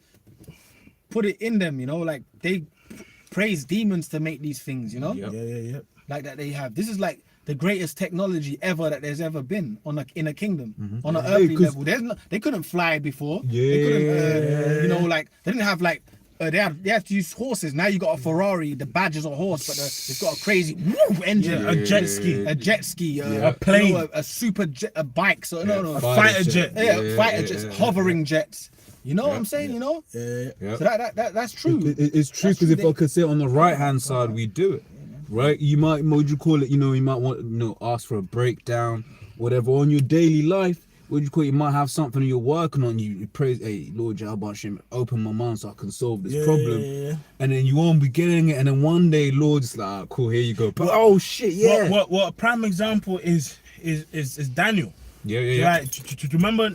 put it in them. You know, like they praise demons to make these things. You know, Yeah. like that they have. This is like the greatest technology ever that there's ever been in a kingdom on an earthly level. They couldn't fly before. They couldn't, you know, like they didn't have like. They have to use horses. Now you got a Ferrari, the badge is a horse, but it's got a crazy engine, a jet ski, a plane, you know, a super jet, a bike, a fighter jet, fighter jets, hovering jets. You know what I'm saying? You know, so that's true. It's true, because if I could say on the right hand side, we do it, right? You might, what would you call it? You know, you might want, you know, ask for a breakdown, whatever on your daily life. What do you call it? You might have something you're working on. You praise, hey, Lord Jabashim, open my mind so I can solve this problem. And then you won't be getting it. And then one day, Lord's like, oh, cool, here you go. But oh shit, yeah. What a prime example is Daniel. Yeah. Right. To remember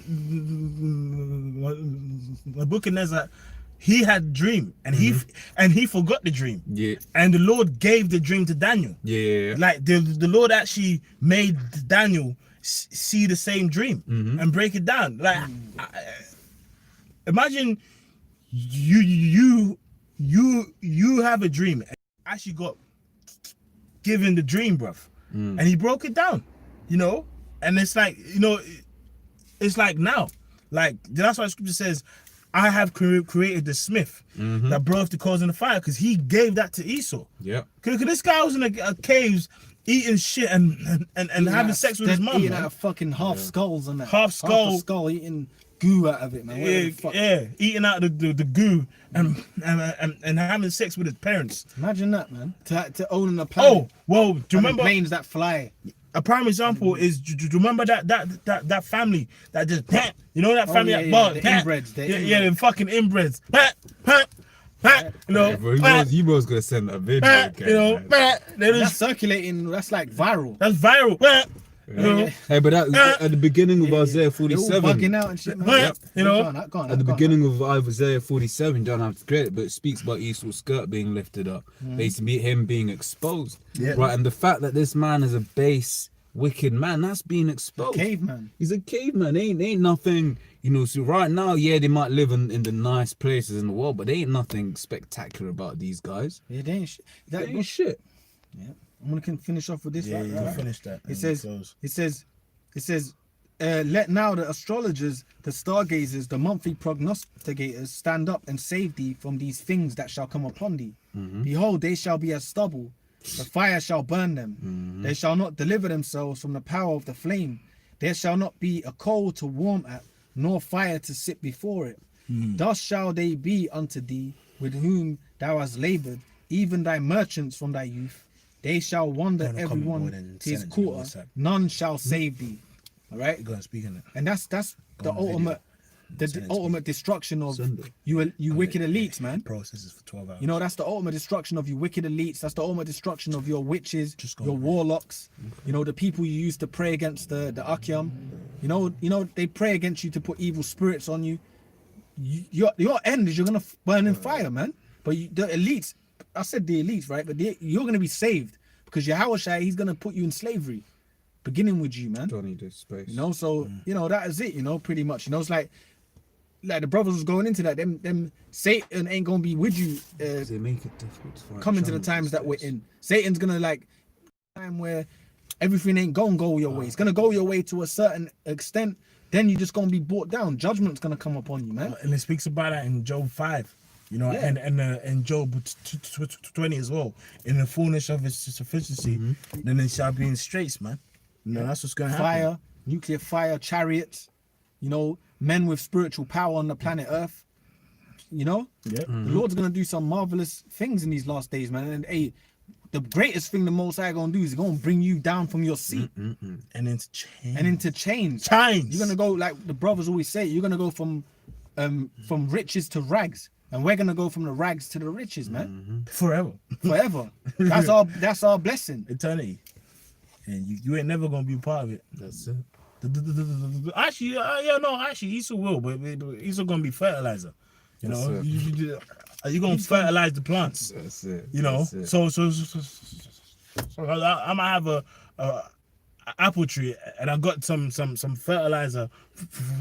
Nebuchadnezzar, he had a dream and he forgot the dream. Yeah. And the Lord gave the dream to Daniel. Yeah. Like the Lord actually made Daniel see the same dream and break it down. Like imagine you have a dream and actually got given the dream, bruv, and he broke it down, you know. And it's like, you know, it's like now, like that's why the scripture says, I have created the smith that broke the coals in the fire, because he gave that to Esau. Because this guy was in a caves eating shit and having sex with his mum. Eating out of fucking half skulls and that. Half skull, eating goo out of it, man. Eating out the goo and having sex with his parents. Imagine that, man. To own a planet. Oh, well, do you remember planes that fly? A prime example is, do you remember that family that just, you know, that family the inbreds, the fucking inbreds. You know, you was gonna send a video again, you know, that's circulating. That's like viral. That's viral. You know? Hey, but at the beginning of Isaiah 47, bugging out and shit, man. You know, at the beginning of Isaiah 47, you don't have to create it, but it speaks about Esau's skirt being lifted up, basically him being exposed, right? And the fact that this man is a base, wicked man, that's being exposed. Caveman. He's a caveman. Ain't nothing. You know, so right now, yeah, they might live in the nice places in the world, but there ain't nothing spectacular about these guys. Yeah, they ain't That ain't shit. Yeah, I'm gonna finish off with this. Yeah, finish that. It says, let now the astrologers, the stargazers, the monthly prognosticators stand up and save thee from these things that shall come upon thee. Behold, they shall be as stubble. The fire shall burn them. They shall not deliver themselves from the power of the flame. There shall not be a coal to warm at, nor fire to sit before it. Thus shall they be unto thee, with whom thou hast labored, even thy merchants from thy youth. They shall wander every one to his quarter. None shall save thee. All right. Go and speak in it. And that's the ultimate, the ultimate destruction of you wicked elites, man. Processes for 12 hours. You know, that's the ultimate destruction of you wicked elites. That's the ultimate destruction of your witches, your warlocks. You know, the people you used to pray against the Akyam. You know, they pray against you to put evil spirits on you. Your end is you're gonna burn in fire, man. But the elites, I said the elites, right? But you're gonna be saved because Yahushua, he's gonna put you in slavery, beginning with you, man. Don't need this space. You know, so you know that is it. You know, pretty much. You know, it's like the brothers was going into that. Them Satan ain't gonna be with you. They make it difficult to find coming to the times that we're in. Satan's gonna like time where everything ain't gonna go your way. It's gonna go your way to a certain extent. Then you're just gonna be brought down. Judgment's gonna come upon you, man. And it speaks about that in Job 5, you know, and Job 20 as well. In the fullness of his sufficiency, then it shall be in straits, man. You know, that's what's gonna happen. Fire, nuclear fire, chariots. You know, men with spiritual power on the planet Earth. You know, Yeah. the Lord's gonna do some marvelous things in these last days, man. And hey, the greatest thing the Most High gonna do is gonna bring you down from your seat Mm-mm. And into change. and into chains. chains. You're gonna go like the brothers always say. You're gonna go from riches to rags, and we're gonna go from the rags to the riches, man, forever. forever. That's our blessing. Eternity. And you ain't never gonna be a part of it. That's it. Actually, actually, Esau will, but Esau gonna be fertilizer. You know, That's it. you gonna fertilize the plants. That's it. You know, That's it. so I might have a apple tree, and I got some fertilizer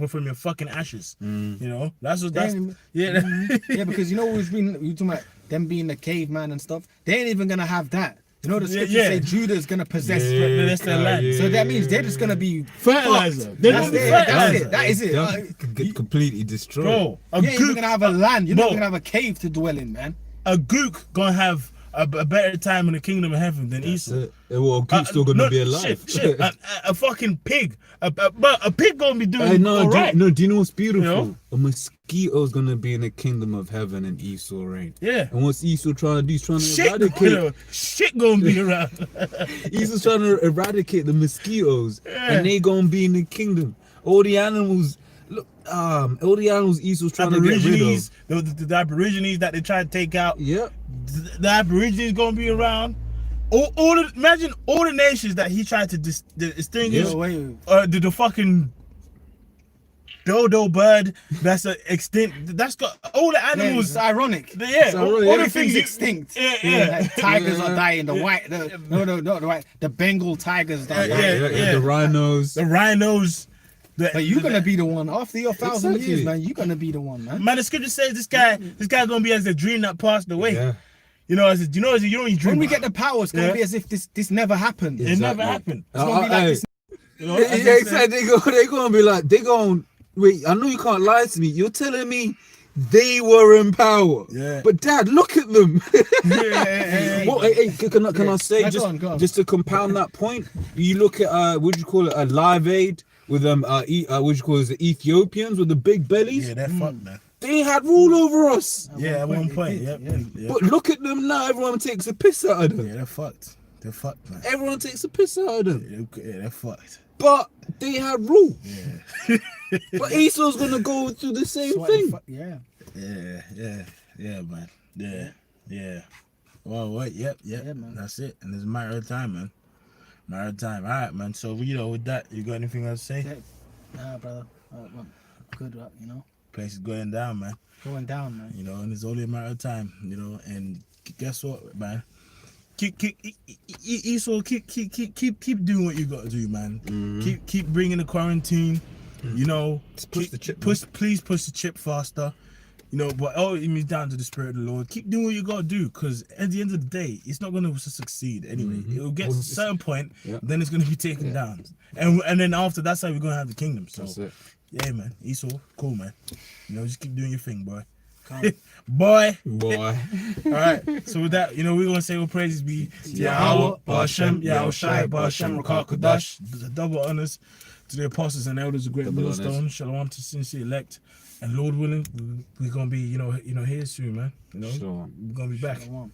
from your fucking ashes. Mm. You know, that's Damn. yeah. Yeah, because you know who's been you talking about them being the caveman and stuff. They ain't even gonna have that. You know the scriptures Yeah. say Judah's gonna possess. that's their land. So that means they're just gonna be Fertilizer. fucked. They're That's gonna be it. That's fertilizer. it. That is it. They'll get completely destroyed. Bro, a You ain't even gook, gonna have a land. You're Bro. not gonna have a cave to dwell in, man. a gook gonna have a better time in the kingdom of heaven than That's Esau. it. Well, Gook's still gonna no, be alive. Shit. A fucking pig. But a pig gonna be doing Hey, no, all right. do you know what's beautiful? You know? A mosquito's gonna be in the kingdom of heaven and Esau reign. Yeah. And what's Esau trying to do? He's trying to Shit, eradicate. shit gonna be around. Esau's trying to eradicate the mosquitoes, Yeah. and they gonna be in the kingdom. All the animals, look, all the animals Esau's trying to get rid of. Aborigines, the Aborigines that they try to take out. Yep. The Aborigines gonna be around. Imagine all the nations that he tried to distinguish. Yo, wait. The fucking dodo bird that's extinct. That's got all the Yeah, animals. it's ironic. Yeah, So all really, the Everything's things extinct. Yeah. Like, tigers Yeah. are dying. The white, not the white, the Bengal tigers are dying. Yeah. The rhinos. The rhinos. But you're gonna be the one after your 1,000 Exactly. years, man. You're gonna be the one, man. Man, the scripture says this guy gonna be as a dream that passed away. Yeah. You know, as a, you only dream. When we get the power, it's gonna Yeah. be as if this never happened. It It's never happened. gonna be like Hey, this. You know, yeah, exactly. They gonna be like, wait, I know you can't lie to me. You're telling me they were in power. Yeah. But Dad, look at them. Yeah. Well, hey, can I say Yeah, go on. just to compound that point? You look at what do you call it, a Live Aid with what you call it, the Ethiopians with the big bellies. Yeah, they're fucked, man. They had rule over us. Yeah, at one point. it Yep. did, Yeah. But look at them now. Everyone takes a piss out of them. Yeah, they're fucked. They're fucked, man. Everyone takes a piss out of them. Yeah, they're fucked. But they had rule. Yeah. But Esau's gonna go through the same That's what the thing. fuck- Yeah. Yeah, man. Yeah. Well, what? Yep. Yeah, man. That's it. And it's a matter of time, man. Matter of time. All right, man. So, with that, you got anything else to say? Yeah. Nah, brother. Well, good, you know. Place is going down, man. Going down, man. You know, and it's only a matter of time. You know, and guess what, man? Keep doing what you got to do, man. Keep bringing the quarantine. You know, Just push the chip, Please push the chip faster. You know, but it means down to the spirit of the Lord. Keep doing what you gotta do, because at the end of the day, it's not gonna succeed anyway. It'll get to a certain point, Yeah. then it's gonna be taken down, and then after that's how we're gonna have the kingdom. So That's it. yeah, man, Esau, cool, man. You know, just keep doing your thing, boy. Calm. Boy. Boy. All right. So with that, you know, we're gonna say all praises be to Yahweh, Bashem, Yahushai, Bashem, Rakah Kodash. Double honors to the apostles and elders of Great Double honors. Millstone. Shalom to sincere elect. And Lord willing, we're gonna be, you know, here soon, man. You know, Sure. we're gonna be back. Shalom.